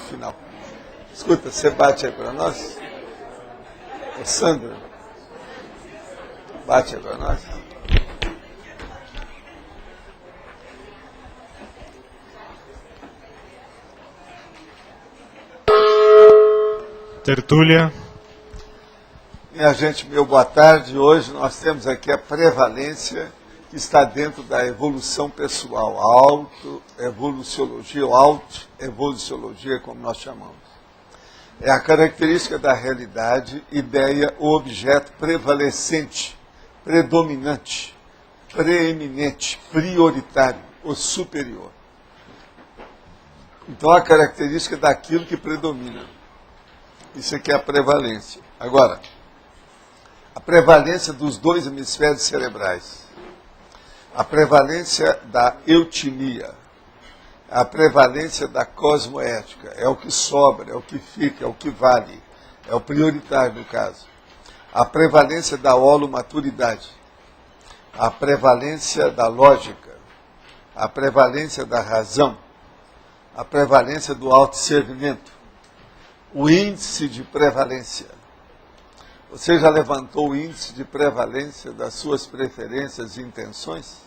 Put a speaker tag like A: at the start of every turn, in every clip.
A: final. Escuta, você bate aí para nós? Ô Sandra, bate aí para nós.
B: Tertúlia.
A: Minha gente, meu boa tarde. Hoje nós temos aqui a prevalência que está dentro da evolução pessoal, a autoevoluciologia, ou autoevoluciologia, como nós chamamos. É a característica da realidade, ideia ou objeto prevalecente, predominante, preeminente, prioritário ou superior. Então, a característica daquilo que predomina. Isso aqui é a prevalência. Agora, a prevalência dos dois hemisférios cerebrais, a prevalência da eutimia, a prevalência da cosmoética, é o que sobra, é o que fica, é o que vale, é o prioritário no caso. A prevalência da holomaturidade, a prevalência da lógica, a prevalência da razão, a prevalência do autosservimento, o índice de prevalência. Você já levantou o índice de prevalência das suas preferências e intenções?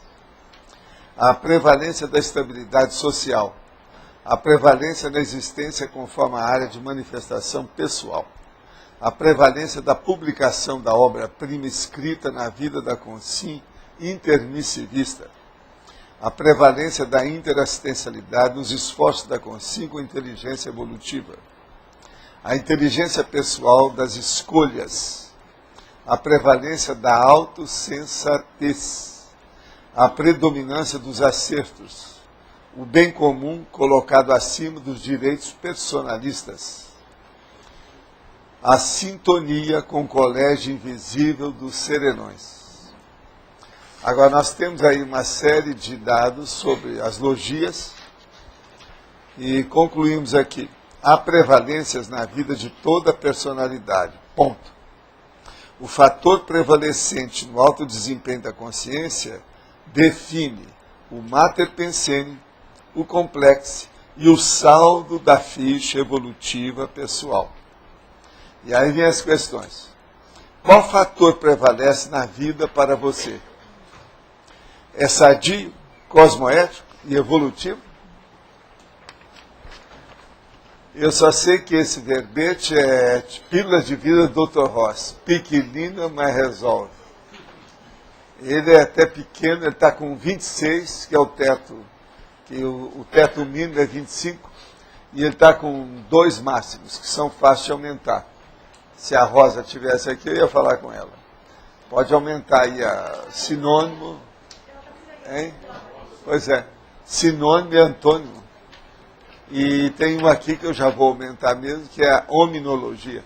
A: A prevalência da estabilidade social, a prevalência da existência conforme a área de manifestação pessoal, a prevalência da publicação da obra-prima escrita na vida da consim intermissivista, a prevalência da interassistencialidade nos esforços da consim com inteligência evolutiva, a inteligência pessoal das escolhas, a prevalência da autossensatez, a predominância dos acertos, o bem comum colocado acima dos direitos personalistas, a sintonia com o colégio invisível dos serenões. Agora, nós temos aí uma série de dados sobre as logias e concluímos aqui. Há prevalências na vida de toda a personalidade. Ponto. O fator prevalecente no alto desempenho da consciência define o mater pensene, o complexo e o saldo da ficha evolutiva pessoal. E aí vem as questões. Qual fator prevalece na vida para você? É sadio, cosmoético e evolutivo? Eu só sei que esse verbete é pílula de vida do Dr. Ross. Pequenina, mas resolve. Ele é até pequeno, ele está com 26, que é o teto, que o teto mínimo é 25, e ele está com 2 máximos, que são fáceis de aumentar. Se a Rosa estivesse aqui, eu ia falar com ela. Pode aumentar aí a sinônimo, hein? Pois é, sinônimo e antônimo. E tem um aqui que eu já vou aumentar mesmo, que é a hominologia.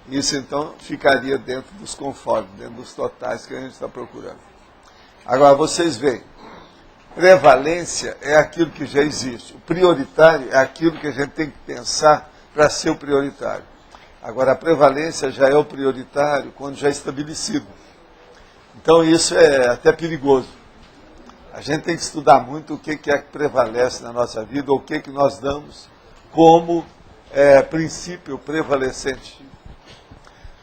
A: Isso, então, ficaria dentro dos conformes, dentro dos totais que a gente está procurando. Agora, vocês veem, prevalência é aquilo que já existe. O prioritário é aquilo que a gente tem que pensar para ser o prioritário. Agora, a prevalência já é o prioritário quando já é estabelecido. Então, isso é até perigoso. A gente tem que estudar muito o que é que prevalece na nossa vida, ou o que nós damos como princípio prevalecente.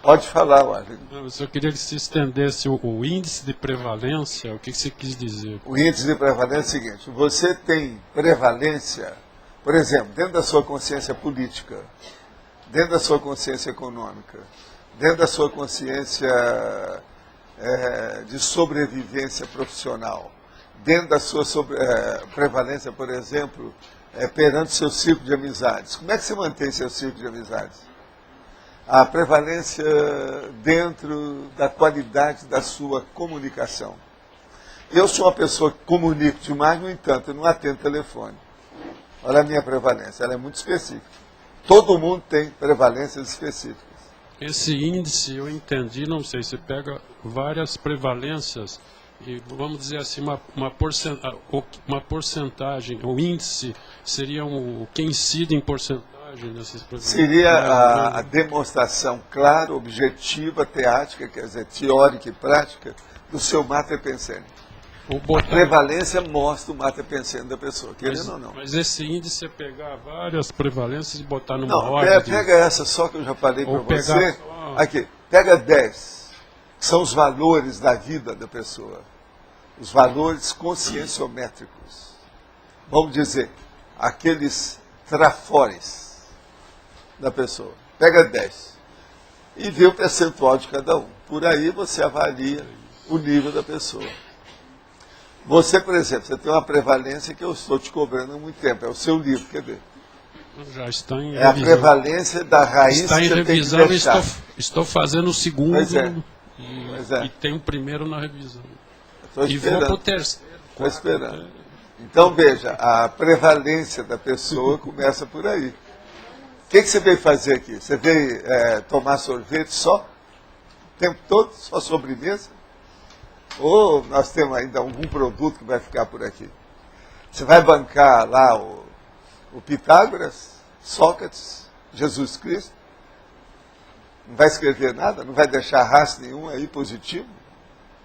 A: Pode falar, Washington.
C: Eu só queria que se estendesse o índice de prevalência, o que você quis dizer?
A: O índice de prevalência é o seguinte: você tem prevalência, por exemplo, dentro da sua consciência política, dentro da sua consciência econômica, dentro da sua consciência de sobrevivência profissional, dentro da sua prevalência, por exemplo, perante o seu círculo de amizades. Como é que você mantém seu círculo de amizades? A prevalência dentro da qualidade da sua comunicação. Eu sou uma pessoa que comunico demais, no entanto, eu não atendo telefone. Olha a minha prevalência, ela é muito específica. Todo mundo tem prevalências específicas.
C: Esse índice, eu entendi, não sei, você pega várias prevalências e, vamos dizer assim, uma porcentagem, o índice seria o que incide em porcentagem nessas prevalências?
A: Seria a demonstração clara, objetiva, teática, quer dizer, teórica e prática, do seu mater pensene. A prevalência mostra o mater pensando da pessoa, querendo ou não.
C: Mas esse índice é pegar várias prevalências e botar numa
A: Não,
C: ordem.
A: pega essa só que eu já falei para você.
C: Só...
A: Aqui, pega 10, que são os valores da vida da pessoa. Os valores conscienciométricos. Vamos dizer, aqueles trafores da pessoa. Pega 10 e vê o percentual de cada um. Por aí você avalia o nível da pessoa. Você, por exemplo, você tem uma prevalência que eu estou te cobrando há muito tempo. É o seu livro, quer ver?
C: Já está em
A: revisão. A prevalência da raiz
C: está em
A: que
C: revisão
A: tem que deixar.
C: Estou fazendo o segundo
A: e
C: tem o primeiro na revisão.
A: E
C: vou para o terceiro.
A: Estou esperando. Então, veja, a prevalência da pessoa começa por aí. O que você veio fazer aqui? Você veio tomar sorvete só? O tempo todo? Só sobremesa? Ou nós temos ainda algum produto que vai ficar por aqui? Você vai bancar lá o Pitágoras, Sócrates, Jesus Cristo? Não vai escrever nada? Não vai deixar rastro nenhum aí positivo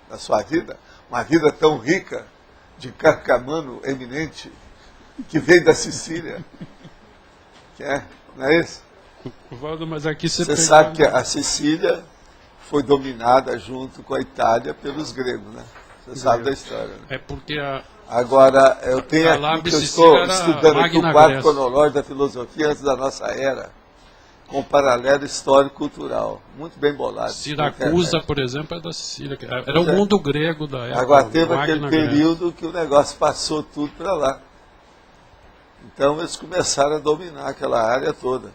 A: na sua vida? Uma vida tão rica de carcamano eminente que veio da Sicília. Não é isso?
C: Valdo, mas aqui
A: você sabe que a Sicília foi dominada junto com a Itália pelos gregos, né? Você sabe da história. Né?
C: É porque
A: Agora, eu tenho aqui que eu estou estudando aqui o quadro cronológico da filosofia antes da nossa era, com paralelo histórico-cultural. Muito bem bolado.
C: Siracusa, por exemplo, é da Sicília. Era o mundo grego da época.
A: Agora, teve aquele período que o negócio passou tudo para lá. Então, eles começaram a dominar aquela área toda.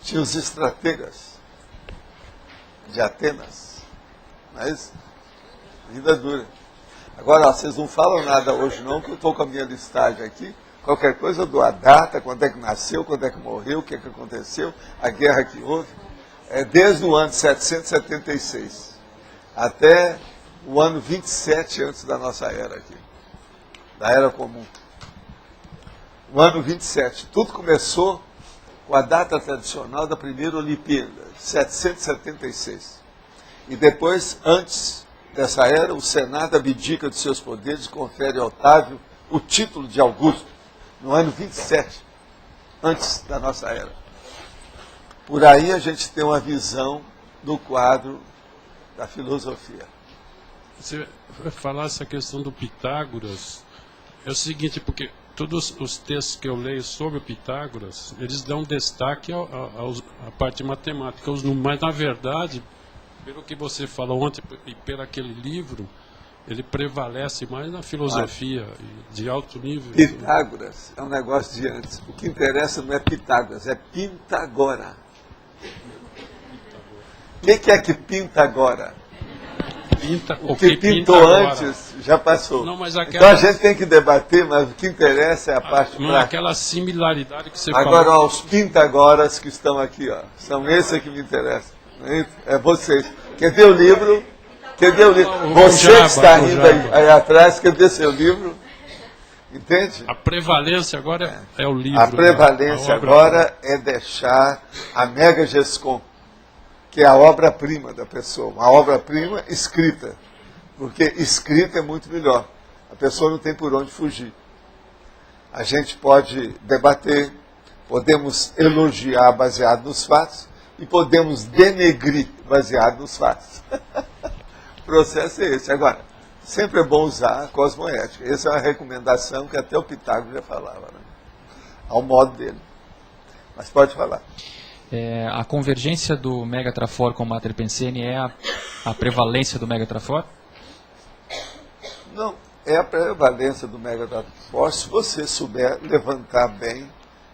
A: Tinha os estrategas de Atenas. Mas, vida dura. Agora, vocês não falam nada hoje não, que eu estou com a minha listagem aqui. Qualquer coisa eu dou a data, quando é que nasceu, quando é que morreu, o que é que aconteceu, a guerra que houve. Desde o ano 776 até o ano 27 antes da nossa era aqui. Da Era Comum. O ano 27. Tudo começou com a data tradicional da primeira Olimpíada, 776. E depois, antes dessa era, o Senado abdica de seus poderes e confere a Otávio o título de Augusto, no ano 27, antes da nossa era. Por aí a gente tem uma visão do quadro da filosofia.
C: Você vai falar essa questão do Pitágoras, é o seguinte, porque todos os textos que eu leio sobre o Pitágoras, eles dão destaque à parte matemática, mas na verdade, pelo que você falou ontem e pelo aquele livro, ele prevalece mais na filosofia de alto nível.
A: Pitágoras é um negócio de antes. O que interessa não é Pitágoras, é Pintagora. O que é que pinta agora? O que pintou antes já passou.
C: Não, mas
A: então a gente tem que debater, mas o que interessa é a parte prática.
C: Aquela similaridade que você
A: agora,
C: falou.
A: Agora, os pintagoras que estão aqui, são esses que me interessam. É vocês. Quer ver o livro? Cadê o livro? Você que está rindo aí atrás, cadê seu livro? Entende?
C: A prevalência agora é o livro.
A: A prevalência agora é deixar a Mega Gescom, que é a obra-prima da pessoa. Uma obra-prima escrita. Porque escrita é muito melhor. A pessoa não tem por onde fugir. A gente pode debater, podemos elogiar baseado nos fatos e podemos denegrir baseado nos fatos. O processo é esse. Agora, sempre é bom usar a cosmoética. Essa é uma recomendação que até o Pitágoras já falava, né? Ao modo dele. Mas pode falar.
B: A convergência do megatrafor com o mater pensene é a prevalência do megatrafor?
A: Não, é a prevalência do megatrafor se você souber levantar bem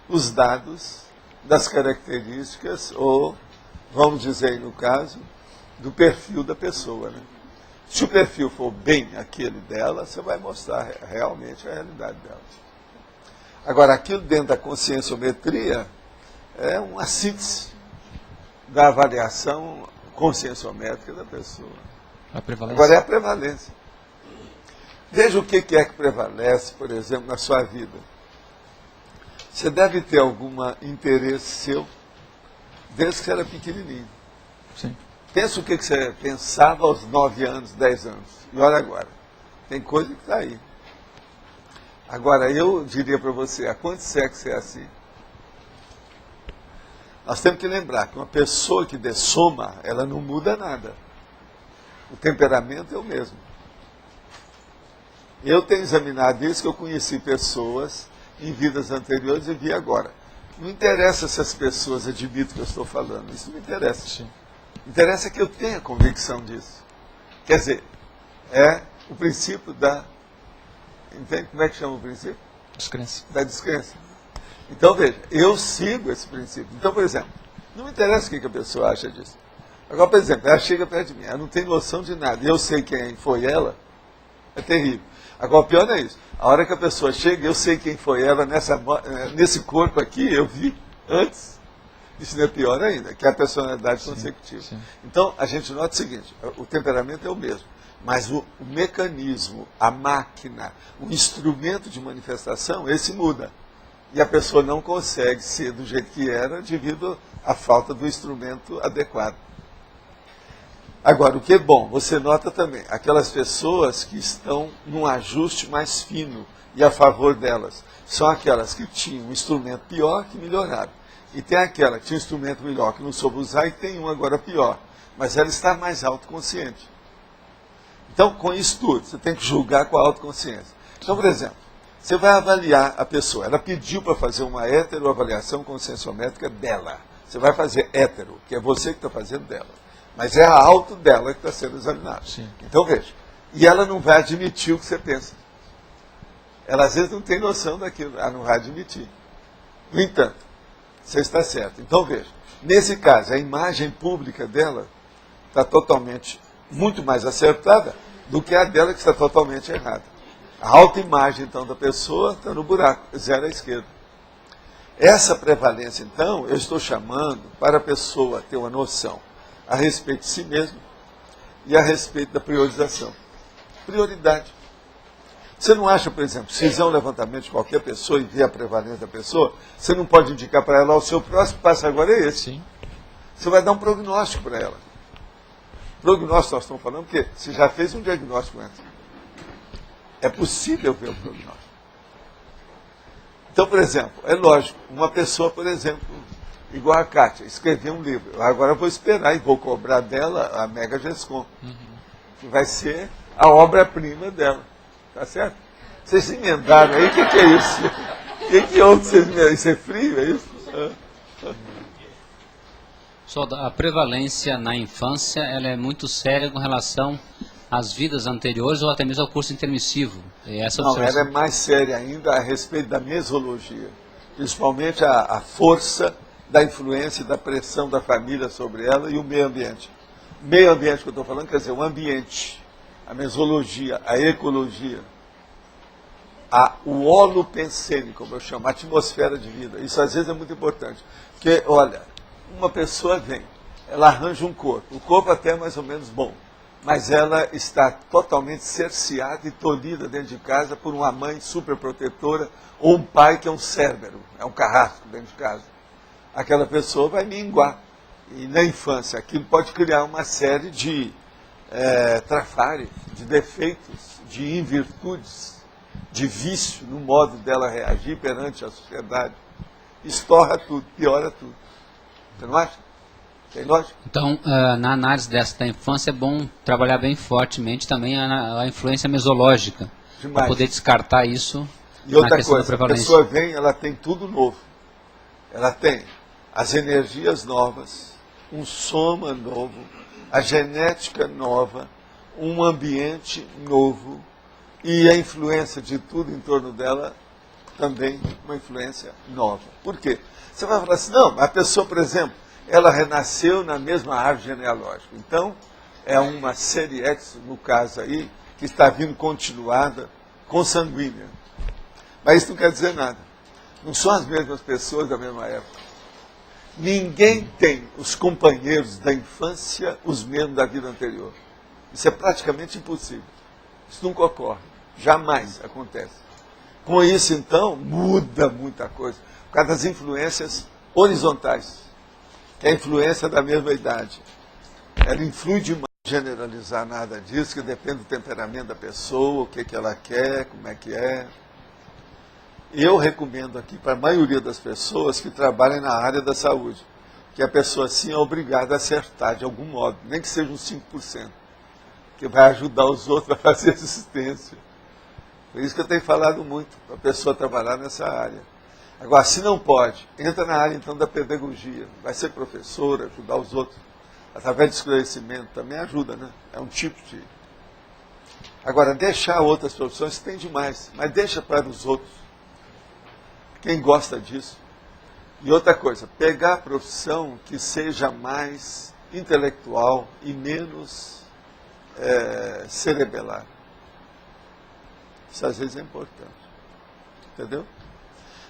A: os dados das características ou, vamos dizer no caso, do perfil da pessoa, né? Se o perfil for bem aquele dela, você vai mostrar realmente a realidade dela. Agora, aquilo dentro da conscienciometria é uma síntese da avaliação conscienciométrica da pessoa. Agora é a prevalência. Veja o que é que prevalece, por exemplo, na sua vida. Você deve ter algum interesse seu desde que você era pequenininho.
B: Sim.
A: Pensa o que você pensava aos 9 anos, 10 anos. E olha agora. Tem coisa que está aí. Agora, eu diria para você, há quantos séculos é assim? Nós temos que lembrar que uma pessoa que dessoma, ela não muda nada. O temperamento é o mesmo. Eu tenho examinado isso, que eu conheci pessoas em vidas anteriores e vi agora. Não interessa se as pessoas admitem o que eu estou falando, isso não interessa.
B: Sim.
A: Interessa que eu tenha convicção disso. Quer dizer, é o princípio da... Entende como é que chama o princípio?
B: Descrença.
A: Da descrença. Então, veja, eu sigo esse princípio. Então, por exemplo, não me interessa o que a pessoa acha disso. Agora, por exemplo, ela chega perto de mim, ela não tem noção de nada, e eu sei quem foi ela, é terrível. Agora, o pior não é isso. A hora que a pessoa chega, eu sei quem foi ela nesse corpo aqui, eu vi antes. Isso não é pior ainda, que é a personalidade consecutiva.
B: Sim.
A: Então, a gente nota o seguinte, o temperamento é o mesmo, mas o mecanismo, a máquina, o instrumento de manifestação, esse muda. E a pessoa não consegue ser do jeito que era devido à falta do instrumento adequado. Agora, o que é bom, você nota também, aquelas pessoas que estão num ajuste mais fino e a favor delas, são aquelas que tinham um instrumento pior que melhoraram. E tem aquela que tinha um instrumento melhor que não soube usar e tem um agora pior. Mas ela está mais autoconsciente. Então, com isso tudo, você tem que julgar com a autoconsciência. Então, por exemplo, você vai avaliar a pessoa. Ela pediu para fazer uma heteroavaliação conscienciométrica dela. Você vai fazer hétero, que é você que está fazendo dela. Mas é a auto dela que está sendo examinada.
B: Sim.
A: Então, veja. E ela não vai admitir o que você pensa. Ela, às vezes, não tem noção daquilo. Ela não vai admitir. No entanto, você está certo. Então, veja. Nesse caso, a imagem pública dela está totalmente, muito mais acertada do que a dela que está totalmente errada. A autoimagem, então, da pessoa está no buraco, 0 à esquerda. Essa prevalência, então, eu estou chamando para a pessoa ter uma noção a respeito de si mesmo e a respeito da priorização. Prioridade. Você não acha, por exemplo, se fizer um levantamento de qualquer pessoa e ver a prevalência da pessoa, você não pode indicar para ela, o seu próximo passo agora é esse.
B: Sim.
A: Você vai dar um prognóstico para ela. Prognóstico nós estamos falando porque você já fez um diagnóstico antes. É possível ver o prognóstico. Então, por exemplo, é lógico, uma pessoa, por exemplo, igual a Kátia, escreveu um livro. Agora eu vou esperar e vou cobrar dela a Mega Gescom, que vai ser a obra-prima dela. Tá certo? Vocês se emendaram aí, o que é isso? O que houve? Isso é frio, é isso?
D: Só a prevalência na infância ela é muito séria com relação às vidas anteriores ou até mesmo ao curso intermissivo.
A: Não, ela é mais séria ainda a respeito da mesologia, principalmente a força da influência e da pressão da família sobre ela e o meio ambiente. O meio ambiente que eu estou falando quer dizer o ambiente, a mesologia, a ecologia, o holopensene, como eu chamo, a atmosfera de vida. Isso às vezes é muito importante, porque, olha, uma pessoa vem, ela arranja um corpo, o corpo até é mais ou menos bom, mas ela está totalmente cerceada e tolhida dentro de casa por uma mãe superprotetora ou um pai que é um cérbero, é um carrasco dentro de casa. Aquela pessoa vai minguar. E na infância, aquilo pode criar uma série de trafares, de defeitos, de invirtudes, de vício no modo dela reagir perante a sociedade. Estorra tudo, piora tudo. Você não acha? Tem lógica?
D: Então, na análise dessa da infância é bom trabalhar bem fortemente também a influência mesológica, para poder descartar isso.
A: E outra
D: na
A: coisa, a pessoa vem, ela tem tudo novo. Ela tem as energias novas, um soma novo, a genética nova, um ambiente novo e a influência de tudo em torno dela também uma influência nova. Por quê? Você vai falar assim, não, a pessoa, por exemplo, ela renasceu na mesma árvore genealógica. Então, é uma série X, no caso aí, que está vindo continuada, consanguínea. Mas isso não quer dizer nada. Não são as mesmas pessoas da mesma época. Ninguém tem os companheiros da infância os mesmos da vida anterior. Isso é praticamente impossível. Isso nunca ocorre. Jamais acontece. Com isso, então, muda muita coisa. Por causa das influências horizontais, que é a influência da mesma idade. ela influi demais. Generalizar nada disso, que depende do temperamento da pessoa, o que ela quer, como é que é. Eu recomendo aqui para a maioria das pessoas que trabalhem na área da saúde, que a pessoa sim é obrigada a acertar de algum modo, nem que seja uns 5%, que vai ajudar os outros a fazer assistência. Por isso que eu tenho falado muito, para a pessoa trabalhar nessa área. Agora, se não pode, entra na área então da pedagogia, vai ser professora, ajudar os outros. Através de esclarecimento também ajuda, né? É um tipo de... Agora, deixar outras profissões tem demais, mas deixa para os outros. Quem gosta disso. E outra coisa, pegar a profissão que seja mais intelectual e menos cerebelar. Isso às vezes é importante. Entendeu?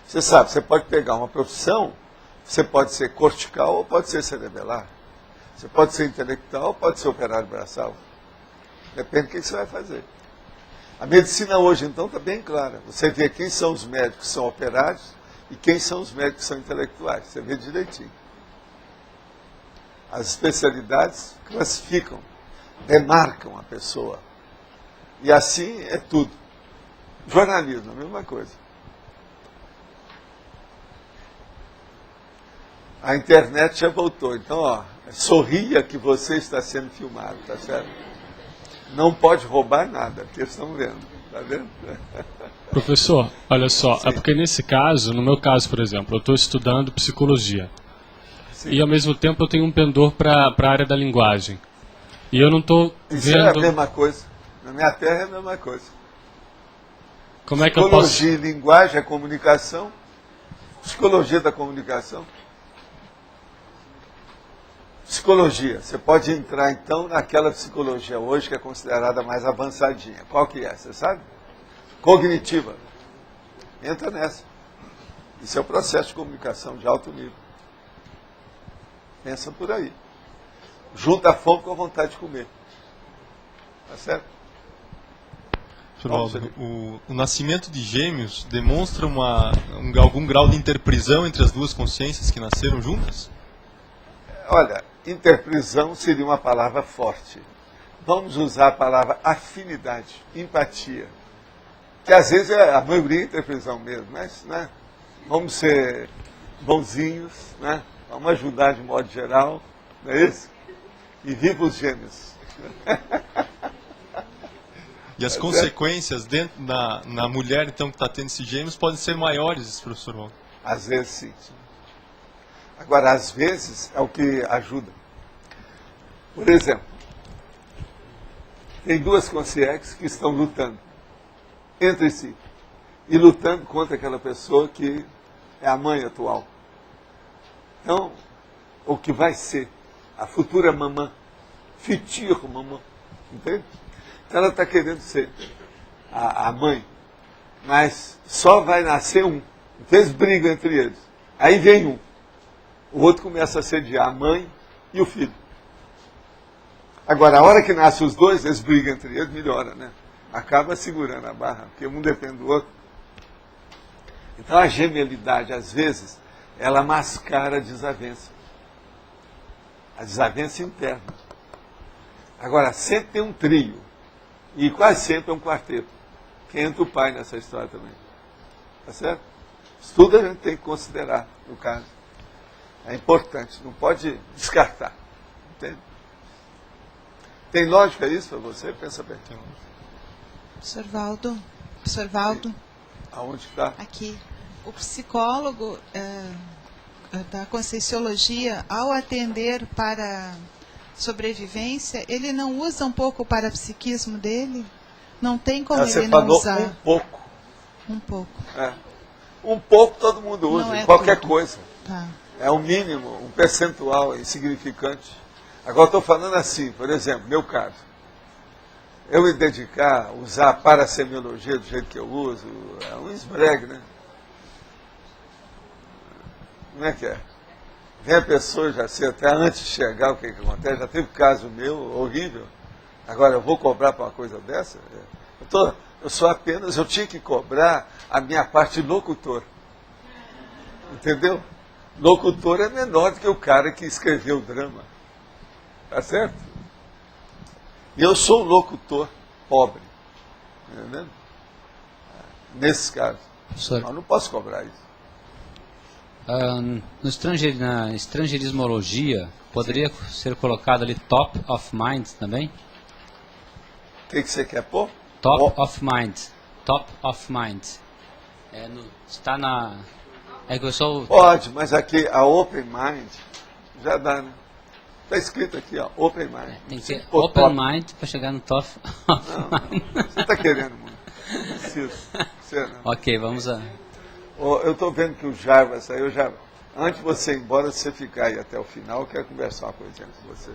A: Você sabe, você pode pegar uma profissão, você pode ser cortical ou pode ser cerebelar. Você pode ser intelectual ou pode ser operário braçal. Depende do que você vai fazer. A medicina hoje, então, está bem clara. Você vê quem são os médicos que são operários e quem são os médicos que são intelectuais. Você vê direitinho. As especialidades classificam, demarcam a pessoa. E assim é tudo. Jornalismo, a mesma coisa. A internet já voltou. Então, ó, sorria que você está sendo filmado, tá certo? Não pode roubar nada, porque estão vendo, tá vendo?
E: Professor, olha só,
A: Sim.
E: é porque nesse caso, no meu caso, por exemplo, eu estou estudando psicologia.
A: Sim.
E: E ao mesmo tempo eu tenho um pendor para a área da linguagem. E eu não estou
A: Isso é a
E: vendo...
A: mesma coisa. Na minha terra é a mesma coisa.
E: Como é que eu posso...
A: Psicologia e linguagem é comunicação. Psicologia da comunicação. Psicologia. Você pode entrar, então, naquela psicologia hoje que é considerada mais avançadinha. Qual que é? Você sabe? Cognitiva. Entra nessa. Isso é o processo de comunicação de alto nível. Pensa por aí. Junta a fome com a vontade de comer. Tá certo?
F: Aldo, o nascimento de gêmeos demonstra algum grau de interprisão entre as duas consciências que nasceram juntas?
A: Olha, interprisão seria uma palavra forte. Vamos usar a palavra afinidade, empatia. Que às vezes a maioria é interprisão mesmo, mas né, vamos ser bonzinhos, né, vamos ajudar de modo geral, não é isso? E viva os gêmeos.
F: E as consequências dentro na mulher, então, que está tendo esses gêmeos, podem ser maiores, professor Waldo?
A: Às vezes sim. Agora, às vezes, é o que ajuda. Por exemplo, tem duas consciências que estão lutando entre si. E lutando contra aquela pessoa que é a mãe atual. Então, o que vai ser a futura mamã, future mamã, entende? Então ela está querendo ser a mãe, mas só vai nascer um. Então eles brigam entre eles. Aí vem um. O outro começa a assediar a mãe e o filho. Agora, a hora que nasce os dois, eles brigam entre eles, melhora, né? Acaba segurando a barra, porque um depende do outro. Então a gemelidade, às vezes, ela mascara a desavença. A desavença interna. Agora, sempre tem um trio. E quase sempre é um quarteto. Que entra o pai nessa história também. Tá certo? Isso tudo a gente tem que considerar, no caso. É importante, não pode descartar. Entende? Tem lógica isso para você? Pensa bem.
G: Professor Waldo. Professor Waldo.
A: Aonde está?
G: Aqui. O psicólogo da Conscienciologia, ao atender para sobrevivência, ele não usa um pouco o parapsiquismo dele? Não tem como ele não usar?
A: Um pouco.
G: Um pouco.
A: É. Um pouco todo mundo usa,
G: Não é
A: qualquer
G: tudo.
A: coisa.
G: Tá.
A: É um mínimo, um percentual insignificante. Agora estou falando assim, por exemplo, meu caso. Eu me dedicar a usar a parasemiologia do jeito que eu uso, é um esbregue, né? Como é que é? Vem a pessoa, já sei até antes de chegar o que acontece, já teve caso meu, horrível. Agora eu vou cobrar para uma coisa dessa? Eu tinha que cobrar a minha parte de locutor. Entendeu? Locutor é menor do que o cara que escreveu o drama. Tá certo? E eu sou um locutor pobre. Tá entendendo? Nesses casos.
D: Professor,
A: Eu não posso cobrar isso.
D: na estrangeirismologia, poderia ser colocado ali top of mind também?
A: O que você quer pôr?
D: Top of mind. Top of mind. Está na... É que eu sou...
A: Pode, mas aqui a Open Mind já dá, né? Está escrito aqui, ó, Open Mind.
D: Tem que ser
A: Pô,
D: open
A: top.
D: mind para chegar no top of mind.
A: Você está querendo, mano? Não precisa. Você não.
D: Ok, vamos a...
A: Eu estou vendo que o Jarva saiu. Jarva, antes de você ir embora, se você ficar aí até o final, eu quero conversar uma coisinha com você.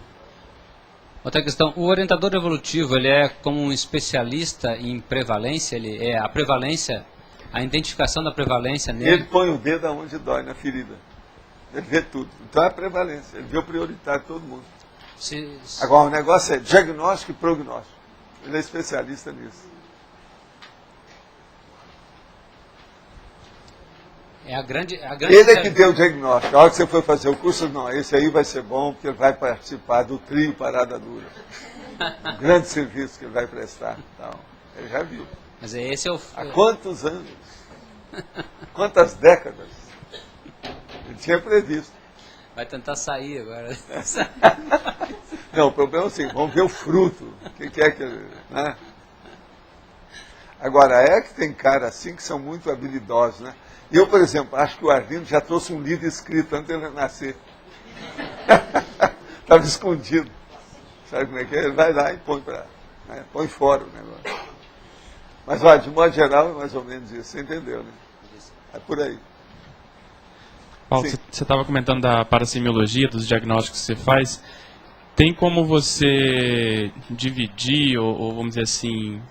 D: Outra questão, o orientador evolutivo, ele é como um especialista em prevalência, ele é a prevalência, a identificação da prevalência
A: Ele
D: nele.
A: põe o dedo aonde dói, na ferida. Ele vê tudo. Então é a prevalência. Ele vê o prioritário de todo mundo. Agora, o negócio é diagnóstico e prognóstico. Ele é especialista nisso.
D: É a grande
A: Ele é que deu o diagnóstico. A hora que você foi fazer o curso, não, esse aí vai ser bom, porque ele vai participar do trio Parada Dura. Um grande serviço que ele vai prestar. Então, ele já viu.
D: Mas esse é o...
A: Há quantos anos? Quantas décadas? Ele tinha previsto.
D: Vai tentar sair agora.
A: Não, o problema é assim, vamos ver o fruto. O que é que ele... Né? Agora, é que tem cara assim que são muito habilidosos, né? Eu, por exemplo, acho que o Arlindo já trouxe um livro escrito antes dele nascer. Estava escondido. Sabe como é que é? Ele vai lá e põe põe fora o negócio. Mas, olha, de modo geral, é mais ou menos isso. Você entendeu, né? É por aí.
E: Paulo,
A: Sim.
E: você estava comentando da parasemiologia, dos diagnósticos que você faz. Tem como você dividir, ou vamos dizer assim,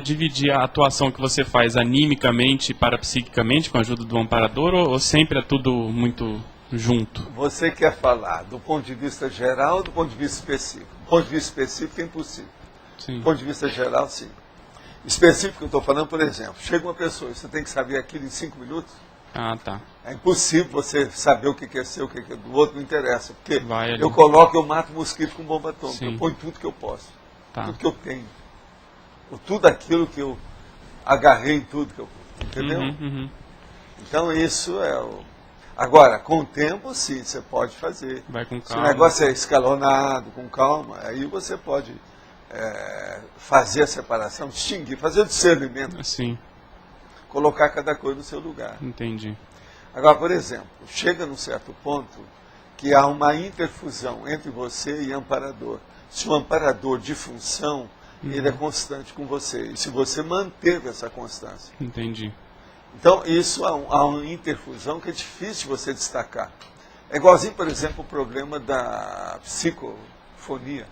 E: dividir a atuação que você faz animicamente e parapsiquicamente com a ajuda do amparador, ou sempre é tudo muito junto?
A: Você quer falar do ponto de vista geral ou do ponto de vista específico? Do ponto de vista específico é impossível.
E: Sim.
A: Do ponto de vista geral, sim. Específico, eu estou falando, por exemplo, chega uma pessoa e você tem que saber aquilo em 5 minutos.
E: Ah, tá.
A: É impossível você saber o que é seu, o que é do outro, não interessa. Porque
E: Vai ali.
A: eu coloco, eu mato mosquito com bomba atômica.
E: Sim.
A: Eu ponho tudo que eu posso.
E: Tá.
A: Tudo que eu tenho. Ou tudo aquilo que eu agarrei, tudo que eu... Entendeu?
E: Uhum.
A: Então isso é o... Agora, com o tempo, sim, você pode fazer.
E: Vai com
A: Se o
E: calma.
A: negócio é escalonado, com calma, aí você pode fazer a separação, distinguir, fazer o discernimento,
E: Sim,
A: colocar cada coisa no seu lugar.
E: entendi.
A: Agora, por exemplo, chega num certo ponto que há uma interfusão entre você e amparador. Se o amparador de função, ele é constante com você. E se você manteve essa constância.
E: Entendi.
A: Então, isso há uma interfusão que é difícil você destacar. É igualzinho, por exemplo, o problema da psicofonia.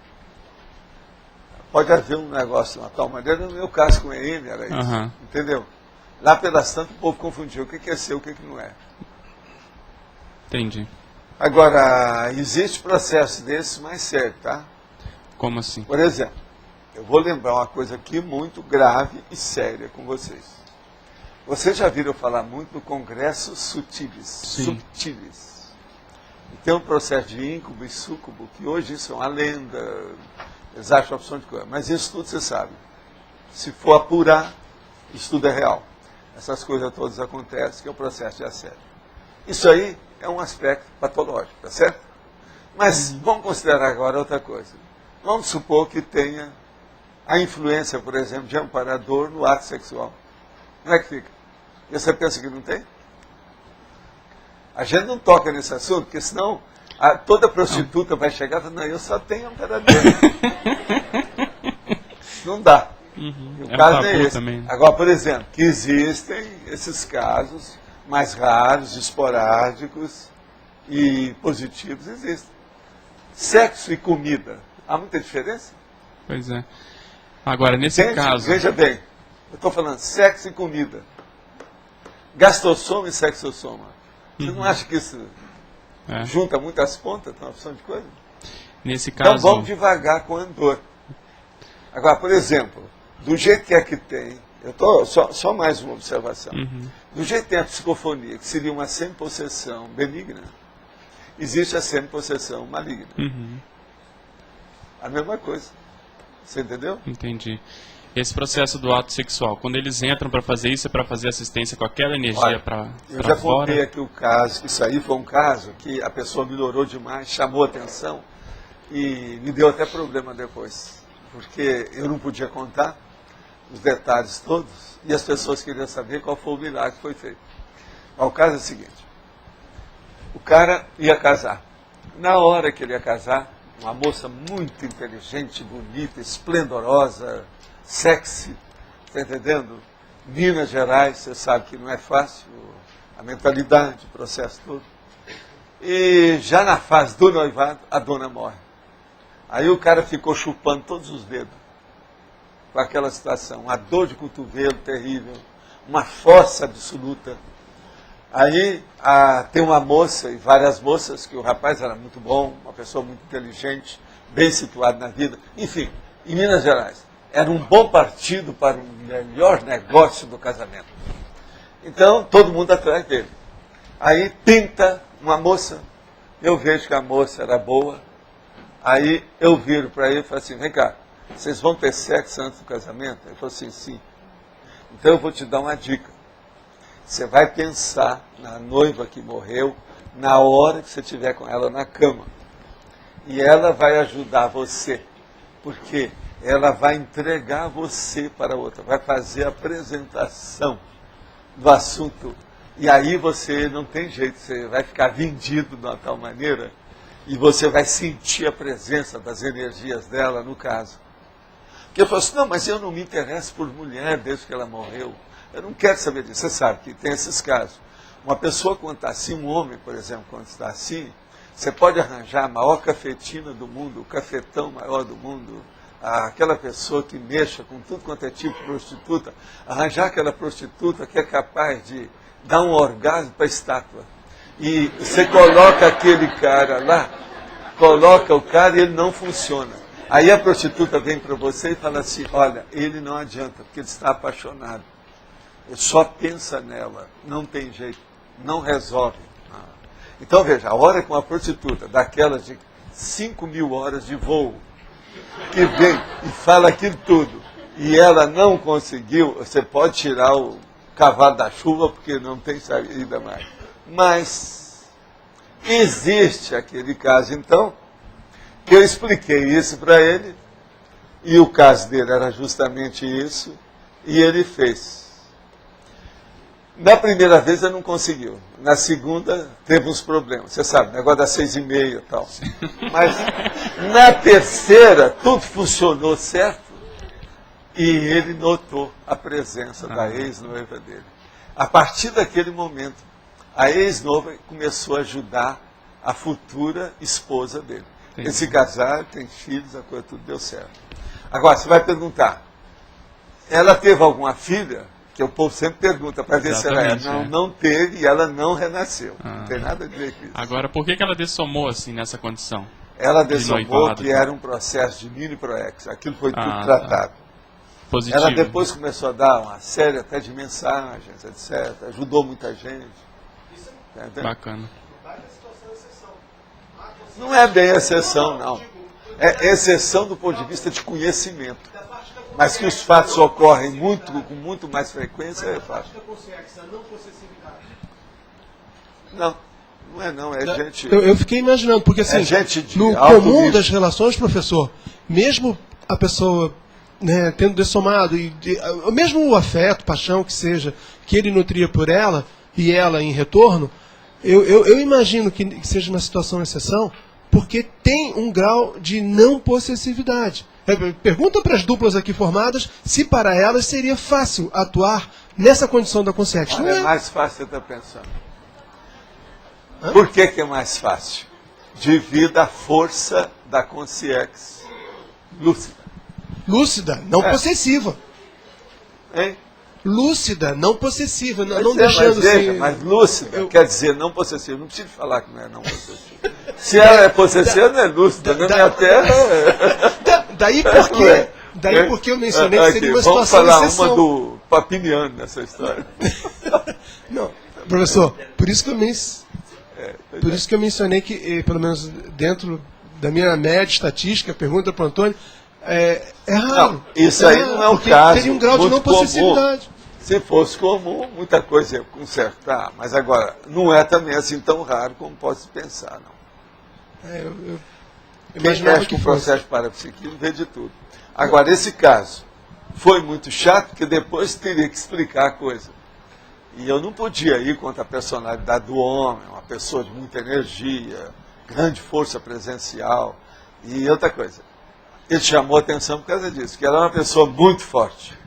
A: Pode haver um negócio de uma tal maneira, no meu caso com o EM era isso,
E: Aham.
A: entendeu? Lá pelas tantas o povo confundiu o que é ser, o que não é.
E: Entendi.
A: Agora, existe processo desses mais sério, tá?
E: Como assim?
A: Por exemplo, eu vou lembrar uma coisa aqui muito grave e séria com vocês. Vocês já viram falar muito do Congresso Subtilis.
E: Sim.
A: Subtilis. E tem um processo de íncubo e súcubo, que hoje isso é uma lenda, eles acham opção de coisa. Mas isso tudo você sabe. Se for apurar, isso tudo é real. Essas coisas todas acontecem, que é o processo de assédio. Isso aí é um aspecto patológico, tá certo? Mas vamos considerar agora outra coisa. Vamos supor que tenha a influência, por exemplo, de amparador no ato sexual. Como é que fica? E você pensa que não tem? A gente não toca nesse assunto, porque senão toda prostituta vai chegar e falar, não, eu só tenho amparador. Não dá. E o
E: É um
A: caso
E: tabu
A: é esse.
E: também.
A: Agora, por exemplo, que existem esses casos mais raros, esporádicos e positivos, existem. Sexo e comida, há muita diferença?
E: Pois é. Agora, nesse
A: Gente,
E: caso...
A: veja bem, eu estou falando sexo e comida. Gastossoma e sexossoma. Você não acha que isso junta muitas pontas, tem uma opção de coisa?
E: Nesse caso...
A: Então vamos devagar com a Andor. Agora, por exemplo, do jeito que é que tem, eu tô só mais uma observação. Do jeito que tem a psicofonia, que seria uma semi-possessão benigna, existe a semi-possessão maligna. A mesma coisa. Você entendeu?
E: Entendi. Esse processo do ato sexual, quando eles entram para fazer isso, é para fazer assistência com aquela energia para fora?
A: Eu já contei aqui o caso, isso aí foi um caso que a pessoa melhorou demais, chamou atenção e me deu até problema depois, porque eu não podia contar os detalhes todos e as pessoas queriam saber qual foi o milagre que foi feito. Mas o caso é o seguinte, o cara ia casar. Na hora que ele ia casar, uma moça muito inteligente, bonita, esplendorosa, sexy, está entendendo? Minas Gerais, você sabe que não é fácil, a mentalidade, o processo todo. E já na fase do noivado, a dona morre. Aí o cara ficou chupando todos os dedos com aquela situação, uma dor de cotovelo terrível, uma força absoluta. Aí tem uma moça e várias moças, que o rapaz era muito bom, uma pessoa muito inteligente, bem situado na vida. Enfim, em Minas Gerais, era um bom partido para o melhor negócio do casamento. Então, todo mundo atrás dele. Aí pinta uma moça, eu vejo que a moça era boa, aí eu viro para ele e falo assim, vem cá, vocês vão ter sexo antes do casamento? Ele falou assim, sim. Então eu vou te dar uma dica. Você vai pensar na noiva que morreu na hora que você estiver com ela na cama. E ela vai ajudar você. Porque ela vai entregar você para outra. Vai fazer a apresentação do assunto. E aí você não tem jeito. Você vai ficar vendido de uma tal maneira. E você vai sentir a presença das energias dela no caso. Porque eu falo assim, não, mas eu não me interesso por mulher desde que ela morreu. Eu não quero saber disso. Você sabe que tem esses casos. Uma pessoa quando está assim, um homem, por exemplo, quando está assim, você pode arranjar a maior cafetina do mundo, o cafetão maior do mundo, aquela pessoa que mexa com tudo quanto é tipo de prostituta, arranjar aquela prostituta que é capaz de dar um orgasmo para a estátua. E você coloca aquele cara lá, coloca o cara e ele não funciona. Aí a prostituta vem para você e fala assim, olha, ele não adianta, porque ele está apaixonado. Ele só pensa nela, não tem jeito, não resolve. Então veja, a hora que uma prostituta, daquelas de 5.000 horas de voo, que vem e fala aquilo tudo, e ela não conseguiu, você pode tirar o cavalo da chuva, porque não tem saída mais. Mas existe aquele caso, então, que eu expliquei isso para ele, e o caso dele era justamente isso, e ele fez. Na primeira vez ele não conseguiu. Na segunda teve uns problemas. Você sabe, negócio das 6h30 e tal. Mas na terceira tudo funcionou certo. E ele notou a presença da ex-noiva dele. A partir daquele momento, a ex-noiva começou a ajudar a futura esposa dele. Eles se casaram, tem filhos, a coisa tudo deu certo. Agora, você vai perguntar, ela teve alguma filha? Que o povo sempre pergunta para ver se ela é. Não, não teve e ela não renasceu. Não tem nada a ver com isso.
E: Agora, por que ela dessomou assim nessa condição?
A: Ela dessomou que era um processo de mini-proex. Aquilo foi tudo tratado.
E: Positivo.
A: Ela depois começou a dar uma série até de mensagens, etc. Ajudou muita gente.
E: Bacana.
A: Não é bem exceção, não. É exceção do ponto de vista de conhecimento. Mas que os fatos ocorrem com muito mais frequência, é fácil. Não, não é não, é gente...
H: Eu fiquei imaginando, porque assim, no comum das relações, professor, mesmo a pessoa, né, tendo dessomado, mesmo o afeto, paixão que seja, que ele nutria por ela, e ela em retorno, eu imagino que seja uma situação exceção, porque tem um grau de não possessividade. Pergunta para as duplas aqui formadas se para elas seria fácil atuar nessa condição da consciência.
A: Não é mais fácil, você está pensando. Por que é mais fácil? Devido à força da consciência lúcida.
H: Lúcida, não possessiva.
A: Hein?
H: Lúcida, não possessiva, não deixando assim...
A: Mas lúcida quer dizer não possessiva. Não preciso falar que não é não possessiva. Se ela é possessiva, não é lúcida. Na minha terra...
H: Daí porque eu mencionei que seria uma
A: vamos
H: situação de
A: falar
H: exceção.
A: uma do Papiniano nessa história.
H: Não, professor, por isso que eu mencionei que, pelo menos dentro da minha média estatística, pergunta para o Antônio, é raro.
A: Não, isso aí não é o caso.
H: Teria um grau de não possessividade.
A: Se fosse comum, muita coisa ia consertar. Mas agora, não é também assim tão raro como pode se pensar, não.
H: Quem
A: mexe com o processo parapsíquico vê de tudo. Agora, esse caso foi muito chato, porque depois teria que explicar a coisa. E eu não podia ir contra a personalidade do homem, uma pessoa de muita energia, grande força presencial. E outra coisa, ele chamou a atenção por causa disso, que ela é uma pessoa muito forte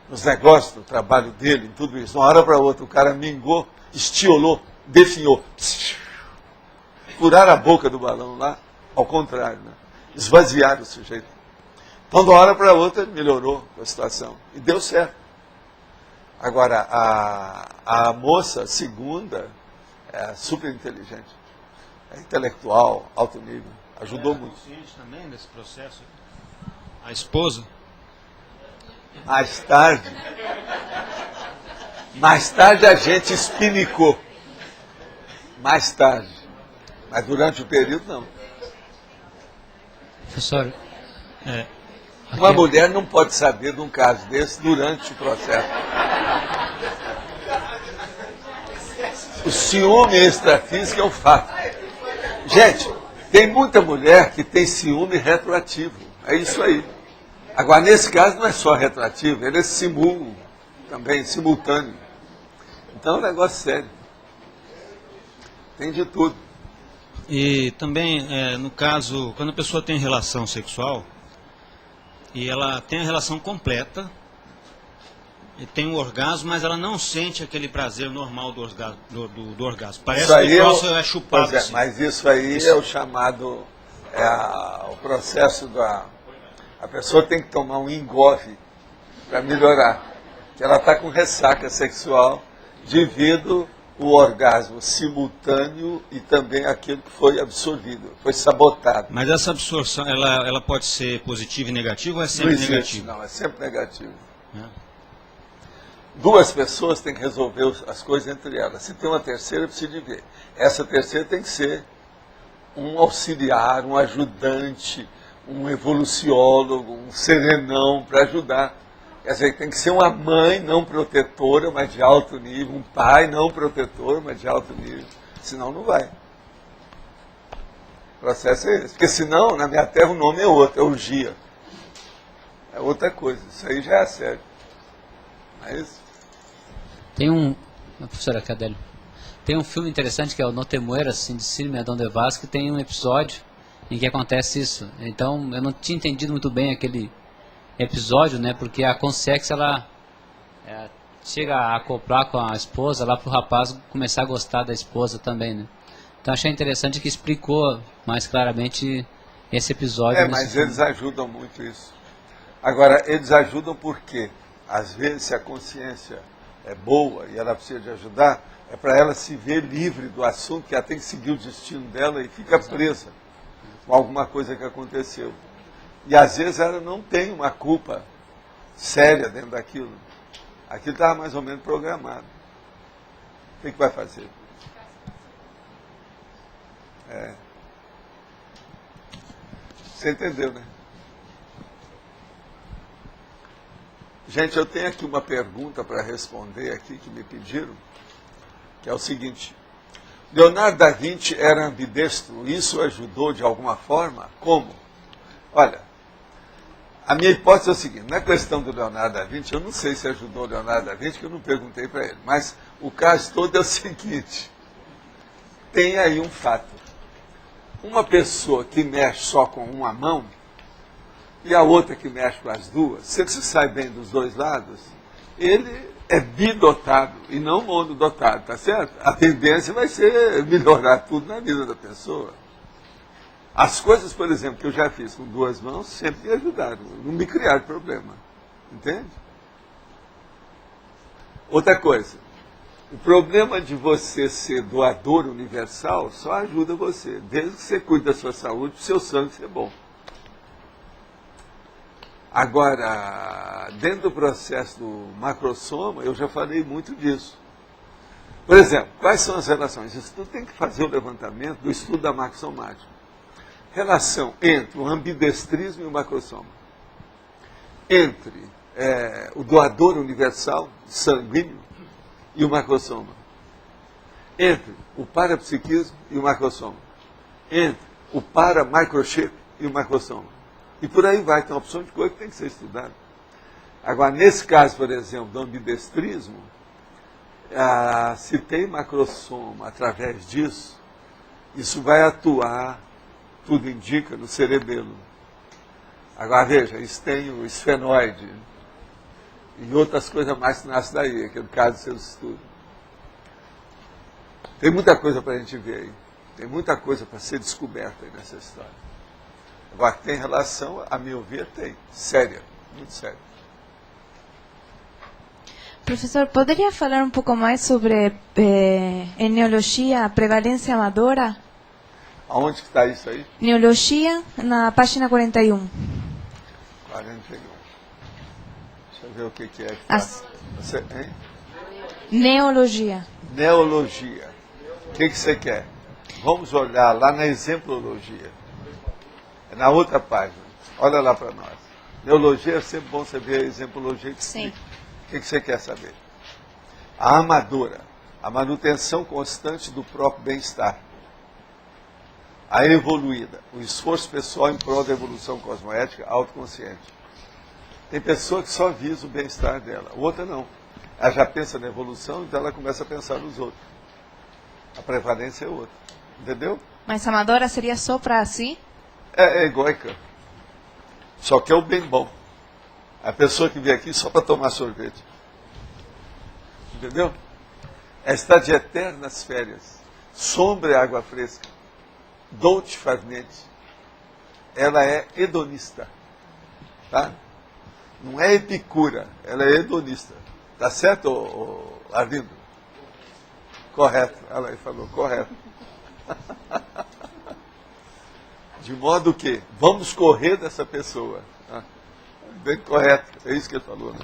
A: nos negócios, no trabalho dele, em tudo isso. De uma hora para outra, o cara mingou, estiolou, definhou. Furaram a boca do balão lá, ao contrário, né? Esvaziaram o sujeito. Então, de uma hora para outra, melhorou a situação. E deu certo. Agora, a moça, a segunda, é super inteligente. É intelectual, alto nível. Ajudou muito.
I: Consciente também desse processo? A esposa?
A: Mais tarde a gente espinicou. Mais tarde. Mas durante o período, não.
D: Professor,
A: uma mulher não pode saber de um caso desse durante o processo. O ciúme extrafísico é um fato. Gente, tem muita mulher que tem ciúme retroativo. É isso aí. Agora, nesse caso, não é só retroativo, ele é simultâneo. Então é um negócio sério. Tem de tudo.
I: E também, no caso, quando a pessoa tem relação sexual, e ela tem a relação completa, e tem um orgasmo, mas ela não sente aquele prazer normal do orgasmo. Parece que o troço é chupado. Assim.
A: Mas isso aí é o chamado, o processo a pessoa tem que tomar um engove para melhorar. Ela está com ressaca sexual devido o orgasmo simultâneo e também aquilo que foi absorvido, foi sabotado.
I: Mas essa absorção, ela pode ser positiva e negativa ou é sempre negativa?
A: Não, é sempre negativo. Duas pessoas têm que resolver as coisas entre elas. Se tem uma terceira, precisa de ver. Essa terceira tem que ser um auxiliar, um ajudante, um evoluciólogo, um serenão para ajudar. Quer dizer, tem que ser uma mãe não protetora, mas de alto nível, um pai não protetor, mas de alto nível. Senão não vai. O processo é esse. Porque senão, na minha terra, o nome é outro, é orgia. É outra coisa. Isso aí já é sério. Mas...
D: professora Cadélio, tem um filme interessante que é o No Te Mueras, Sin Decirme a Dónde Vas, que tem um episódio em que acontece isso. Então, eu não tinha entendido muito bem aquele episódio, né? Porque a Consex, ela chega a acoplar com a esposa lá para o rapaz começar a gostar da esposa também, né? Então, achei interessante que explicou mais claramente esse episódio.
A: Mas filme. Eles ajudam muito isso. Agora, eles ajudam porque, às vezes, se a consciência é boa e ela precisa de ajudar, é para ela se ver livre do assunto, que ela tem que seguir o destino dela e fica presa com alguma coisa que aconteceu. E às vezes ela não tem uma culpa séria dentro daquilo. Aquilo estava mais ou menos programado. O que vai fazer? Você entendeu, né? Gente, eu tenho aqui uma pergunta para responder aqui que me pediram, que é o seguinte: Leonardo da Vinci era ambidestro, isso ajudou de alguma forma? Como? Olha, a minha hipótese é o seguinte: na questão do Leonardo da Vinci, eu não sei se ajudou o Leonardo da Vinci, que eu não perguntei para ele, mas o caso todo é o seguinte: tem aí um fato. Uma pessoa que mexe só com uma mão e a outra que mexe com as duas, se ele se sai bem dos dois lados, ele é bidotado e não monodotado, tá certo? A tendência vai ser melhorar tudo na vida da pessoa. As coisas, por exemplo, que eu já fiz com duas mãos, sempre me ajudaram, não me criaram problema. Entende? Outra coisa, o problema de você ser doador universal só ajuda você, desde que você cuide da sua saúde, para o seu sangue ser bom. Agora, dentro do processo do macrosoma, eu já falei muito disso. Por exemplo, quais são as relações? Isso tudo tem que fazer o levantamento do estudo da macrosomática. relação entre o ambidestrismo e o macrosoma, entre o doador universal, sanguíneo, e o macrosoma, entre o parapsiquismo e o macrosoma, entre o para-microchip e o macrosoma. E por aí vai, tem uma opção de coisa que tem que ser estudada. Agora, nesse caso, por exemplo, do ambidestrismo, se tem macrosoma através disso, isso vai atuar, tudo indica, no cerebelo. Agora, veja, isso tem o esfenoide e outras coisas mais que nascem daí, que é o caso dos seus estudos. Tem muita coisa para a gente ver aí. Tem muita coisa para ser descoberta aí nessa história. Agora, tem relação, a meu ver, tem. Séria, muito séria.
J: Professor, poderia falar um pouco mais sobre em neologia, prevalência amadora?
A: Aonde que está isso aí?
J: Neologia, na página 41.
A: 41. Deixa eu ver o que é que está. Você, hein?
J: Neologia.
A: Neologia. O que você quer? Vamos olhar lá na exemplologia. É na outra página. Olha lá para nós. Neologia é sempre bom você ver a exemplologia que
J: Sim.
A: explica. O que você quer saber? A amadora, a manutenção constante do próprio bem-estar. A evoluída, o esforço pessoal em prol da evolução cosmoética autoconsciente. Tem pessoa que só visa o bem-estar dela, outra não. Ela já pensa na evolução, então ela começa a pensar nos outros. A prevalência é outra. Entendeu?
J: Mas amadora seria só para si?
A: É egóica. Só que é o bem bom. A pessoa que vem aqui só para tomar sorvete. Entendeu? É estar de eternas férias. Sombra e água fresca. Dolce far niente. Ela é hedonista. Tá? Não é epicura, ela é hedonista. Tá certo, Arlindo? Correto. Ela aí falou, correto. De modo que vamos correr dessa pessoa. Bem correto, é isso que ele falou. Né?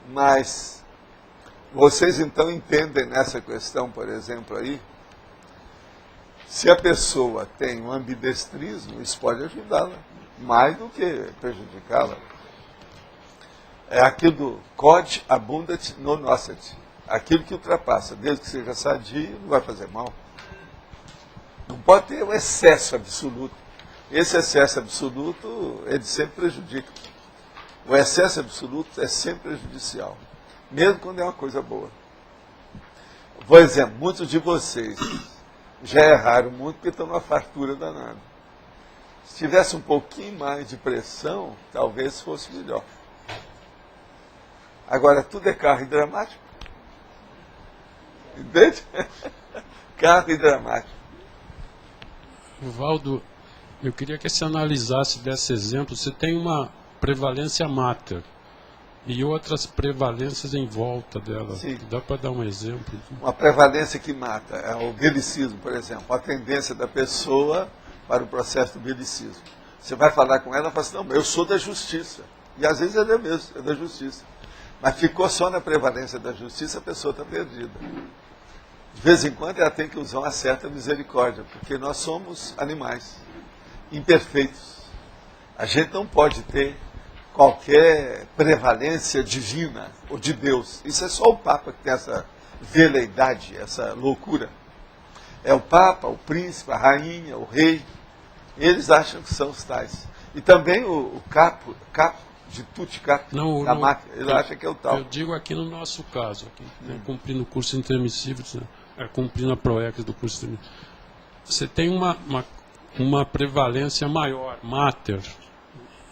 A: Mas vocês então entendem nessa questão, por exemplo, aí, se a pessoa tem um ambidestrismo, isso pode ajudá-la, mais do que prejudicá-la. É aquilo do quod abundat non nocet, aquilo que ultrapassa, desde que seja sadio, não vai fazer mal. Não pode ter um excesso absoluto. Esse excesso absoluto, ele sempre prejudica. O excesso absoluto é sempre prejudicial, mesmo quando é uma coisa boa. Por exemplo, muitos de vocês já erraram muito porque estão numa fartura danada. Se tivesse um pouquinho mais de pressão, talvez fosse melhor. Agora, tudo é carro dramático. Entende? Carro e dramático.
C: Valdo, eu queria que você analisasse desse exemplo. Você tem uma prevalência mater e outras prevalências em volta dela.
A: Sim.
C: Dá para dar um exemplo?
A: Uma prevalência que mata é o belicismo, por exemplo. A tendência da pessoa para o processo do belicismo. Você vai falar com ela e fala assim, não, eu sou da justiça. E às vezes ele é mesmo, é da justiça. Mas ficou só na prevalência da justiça, a pessoa está perdida. De vez em quando ela tem que usar uma certa misericórdia, porque nós somos animais imperfeitos. A gente não pode ter qualquer prevalência divina ou de Deus. Isso é só o Papa que tem essa veleidade, essa loucura. É o Papa, o príncipe, a rainha, o rei. Eles acham que são os tais. E também o capo de tutti capo da máquina, ele acha que é o tal.
C: Eu digo aqui no nosso caso, aqui, né, cumprindo o curso intermissivo, cumprindo a PROEX do curso intermissivo. Você tem uma prevalência maior, mater,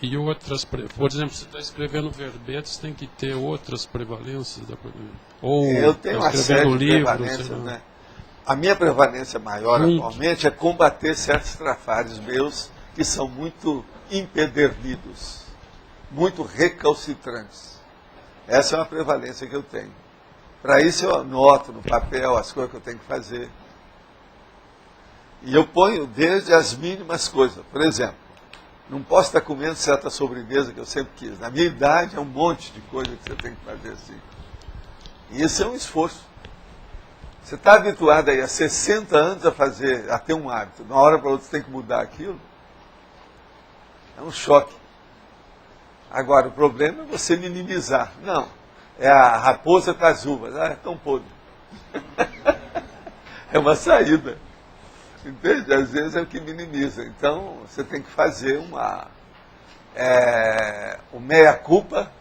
C: e outras, por exemplo, você está escrevendo verbetes, tem que ter outras prevalências. Ou
A: eu tenho uma série de
C: livro,
A: prevalências, né? A minha prevalência maior atualmente é combater certos trafares meus que são muito empedernidos, muito recalcitrantes. Essa é uma prevalência que eu tenho. Para isso eu anoto no papel as coisas que eu tenho que fazer. E eu ponho desde as mínimas coisas. Por exemplo, não posso estar comendo certa sobremesa que eu sempre quis. Na minha idade é um monte de coisa que você tem que fazer assim. E isso é um esforço. Você está habituado aí há 60 anos a ter um hábito. De uma hora para outra você tem que mudar aquilo. É um choque. Agora, o problema é você minimizar. Não, é a raposa com as uvas. Ah, é tão podre. É uma saída. Entende? Às vezes é o que minimiza. Então, você tem que fazer o meia-culpa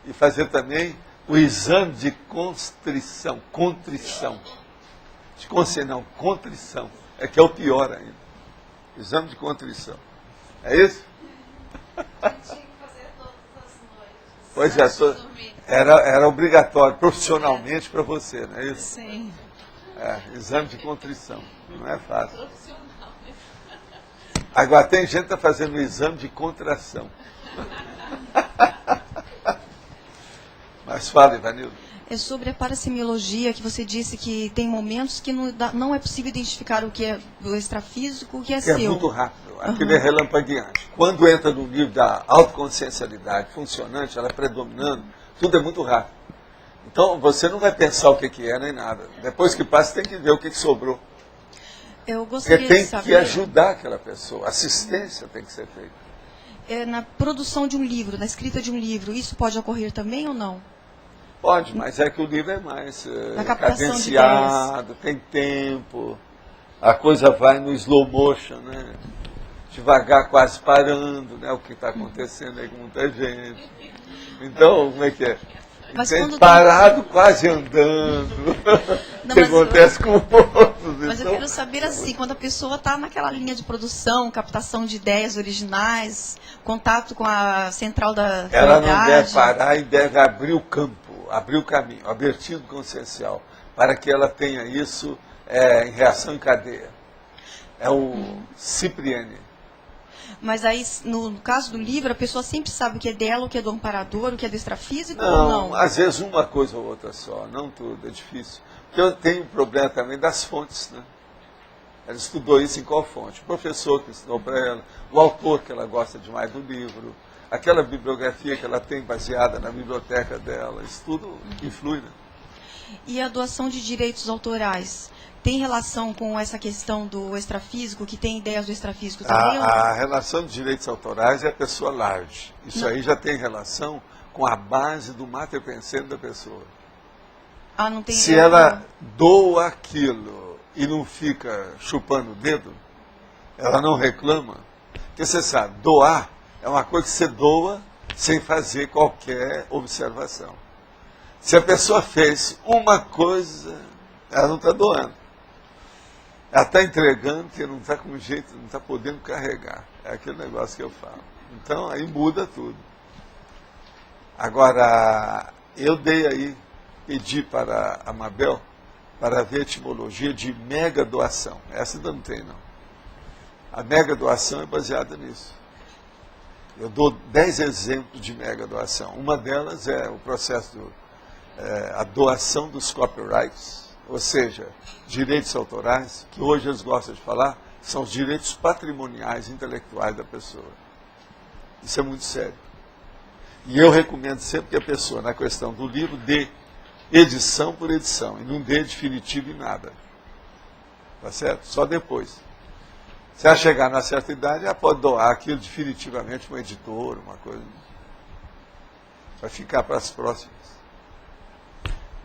A: e fazer também o exame de contrição. Contrição. Contrição. É que é o pior ainda. Exame de contrição. É isso? Pois é, era obrigatório profissionalmente para você, não é isso?
G: Sim.
A: Exame de contrição. Não é fácil. Agora, tem gente que está fazendo o exame de contração. Mas fala, Ivanildo.
K: É sobre a parasemiologia, que você disse que tem momentos que não é possível identificar o que é do extrafísico, o que é seu.
A: É muito rápido. Aquilo é relampagueante. Quando entra no nível da autoconsciencialidade funcionante, ela predominando, tudo é muito rápido. Então, você não vai pensar o que é nem nada. Depois que passa, tem que ver o que sobrou.
K: Eu gostaria
A: Porque
K: de saber...
A: tem que ajudar aquela pessoa. Assistência tem que ser feita.
K: Na produção de um livro, na escrita de um livro, isso pode ocorrer também ou não?
A: Pode, mas é que o livro é mais
K: cadenciado,
A: tem tempo, a coisa vai no slow motion, né? Devagar, quase parando, né? O que está acontecendo aí com muita gente. Então, como é que é?
K: Mas
A: parado, quase andando. O que acontece com outros.
K: Mas eu quero saber assim, quando a pessoa está naquela linha de produção, captação de ideias originais, contato com a central da
A: ela não deve parar e deve abrir o campo, abrir o caminho, abertura consciencial, para que ela tenha isso em reação em cadeia. É o Cipriani.
K: Mas aí, no caso do livro, a pessoa sempre sabe o que é dela, o que é do amparador, o que é do extrafísico ou não?
A: Às vezes uma coisa ou outra só, não tudo, é difícil. Porque eu tenho um problema também das fontes, né? Ela estudou isso em qual fonte? O professor que ensinou para ela, o autor que ela gosta demais do livro, aquela bibliografia que ela tem baseada na biblioteca dela, isso tudo influi, né?
K: E a doação de direitos autorais tem relação com essa questão do extrafísico, que tem ideias do extrafísico também?
A: A relação de direitos autorais é a pessoa large. Isso aí já tem relação com a base do mater pensante da pessoa.
K: Não tem
A: Se ela doa aquilo e não fica chupando o dedo, ela não reclama. Porque você sabe, doar é uma coisa que você doa sem fazer qualquer observação. Se a pessoa fez uma coisa, ela não está doando. Ela está entregando porque não está com jeito, não está podendo carregar. É aquele negócio que eu falo. Então, aí muda tudo. Agora, eu pedi para a Mabel, para ver a etimologia de mega doação. Essa ainda não tem, não. A mega doação é baseada nisso. Eu dou 10 exemplos de mega doação. Uma delas é o processo a doação dos copyrights, ou seja, direitos autorais, que hoje eles gostam de falar, são os direitos patrimoniais intelectuais da pessoa. Isso é muito sério. E eu recomendo sempre que a pessoa, na questão do livro, dê edição por edição, e não dê definitivo em nada. Tá certo? Só depois. Se ela chegar na certa idade, ela pode doar aquilo definitivamente para um editor, uma coisa. Vai ficar para as próximas.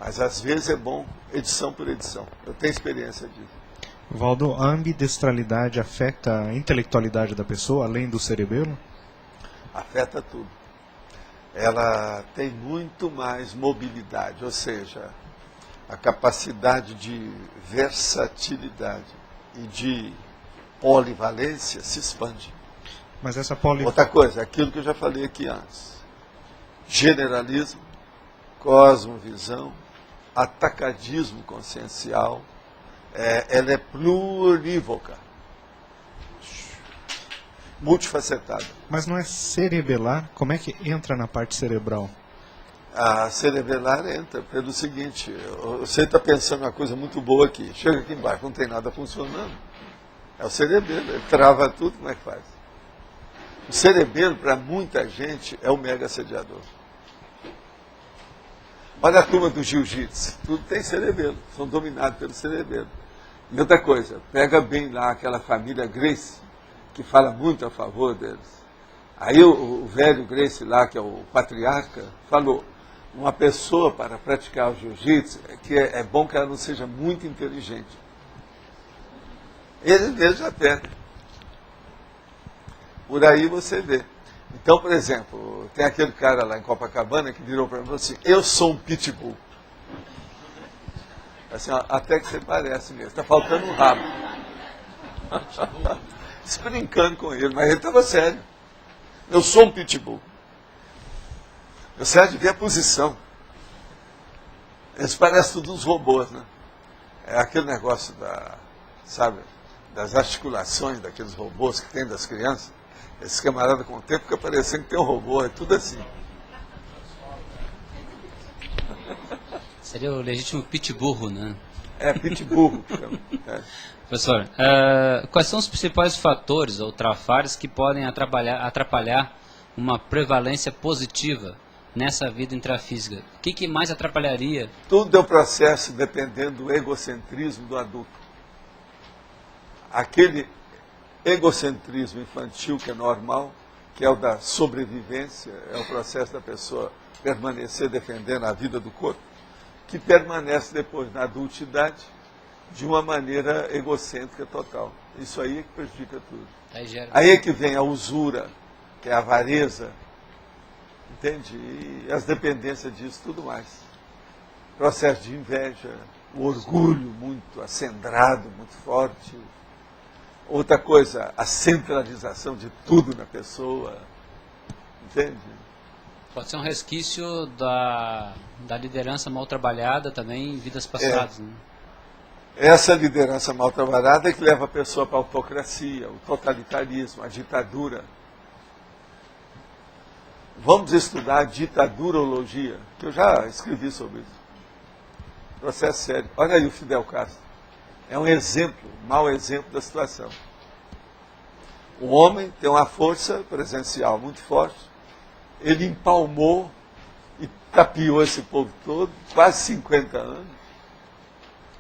A: Mas às vezes é bom edição por edição. Eu tenho experiência disso.
L: Valdo, a ambidestralidade afeta a intelectualidade da pessoa, além do cerebelo?
A: Afeta tudo. Ela tem muito mais mobilidade, ou seja, a capacidade de versatilidade e de polivalência se expande.
L: Mas essa
A: Outra coisa, aquilo que eu já falei aqui antes. Generalismo, cosmovisão, atacadismo consciencial, ela é plurívoca, multifacetada.
L: Mas não é cerebelar? Como é que entra na parte cerebral?
A: A cerebelar entra pelo seguinte, você está pensando uma coisa muito boa aqui, chega aqui embaixo, não tem nada funcionando. É o cerebelo, ele trava tudo, como é que faz? O cerebelo, para muita gente, é o mega assediador. Olha a turma do jiu-jitsu, tudo tem cerebelo, são dominados pelo cerebelo. E outra coisa, pega bem lá aquela família Gracie, que fala muito a favor deles. Aí o velho Gracie lá, que é o patriarca, falou, uma pessoa para praticar o jiu-jitsu, que é bom que ela não seja muito inteligente. Eles mesmos já pedem. Por aí você vê. Então, por exemplo, tem aquele cara lá em Copacabana que virou para mim e falou assim, eu sou um pitbull. Assim, ó, até que você parece mesmo, está faltando um rabo. Brincando com ele, mas ele estava sério. Eu sou um pitbull. Eu sei de ver a posição. Eles parecem todos uns robôs, né? É aquele negócio das articulações daqueles robôs que tem das crianças. Esse camarada com o tempo fica parecendo que tem um robô, é tudo assim.
D: Seria o legítimo pitburro, né?
A: É, pitburro. É.
D: Professor, quais são os principais fatores ou trafares que podem atrapalhar uma prevalência positiva nessa vida intrafísica? O que mais atrapalharia?
A: Tudo é um processo dependendo do egocentrismo do adulto. Aquele egocentrismo infantil que é normal, que é o da sobrevivência, é o processo da pessoa permanecer defendendo a vida do corpo, que permanece depois na adultidade de uma maneira egocêntrica total. Isso aí é que prejudica tudo. Aí é que vem a usura, que é a avareza, entende? E as dependências disso, tudo mais. Processo de inveja, o orgulho muito acendrado, muito forte. Outra coisa, a centralização de tudo na pessoa, entende?
D: Pode ser um resquício da liderança mal trabalhada também em vidas passadas, né?
A: Essa liderança mal trabalhada é que leva a pessoa para a autocracia, o totalitarismo, a ditadura. Vamos estudar a ditadurologia, que eu já escrevi sobre isso. Processo sério. Olha aí o Fidel Castro. É um exemplo, um mau exemplo da situação. O homem tem uma força presencial muito forte. Ele empalmou e tapiou esse povo todo, quase 50 anos.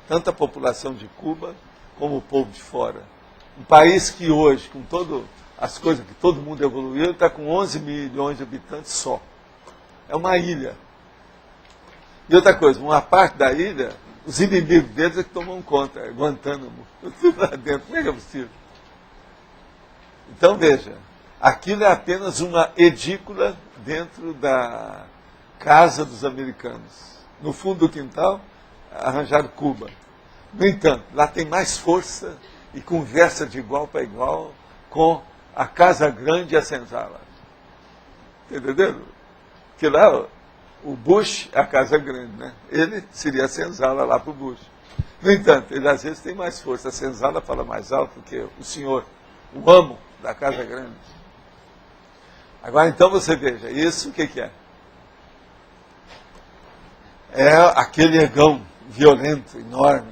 A: Tanto a população de Cuba como o povo de fora. Um país que hoje, com todas as coisas que todo mundo evoluiu, está com 11 milhões de habitantes só. É uma ilha. E outra coisa, uma parte da ilha, os inimigos deles é que tomam conta, é Guantánamo, tudo lá dentro, como é que é possível? Então veja, aquilo é apenas uma edícula dentro da casa dos americanos. No fundo do quintal, arranjaram Cuba. No entanto, lá tem mais força e conversa de igual para igual com a Casa Grande e a Senzala. Entendeu? Porque lá o Bush é a Casa Grande, né? Ele seria a Senzala lá para o Bush. No entanto, ele às vezes tem mais força. A Senzala fala mais alto do que o senhor, o amo da Casa Grande. Agora, então, você veja, isso o que é? É aquele egão violento, enorme.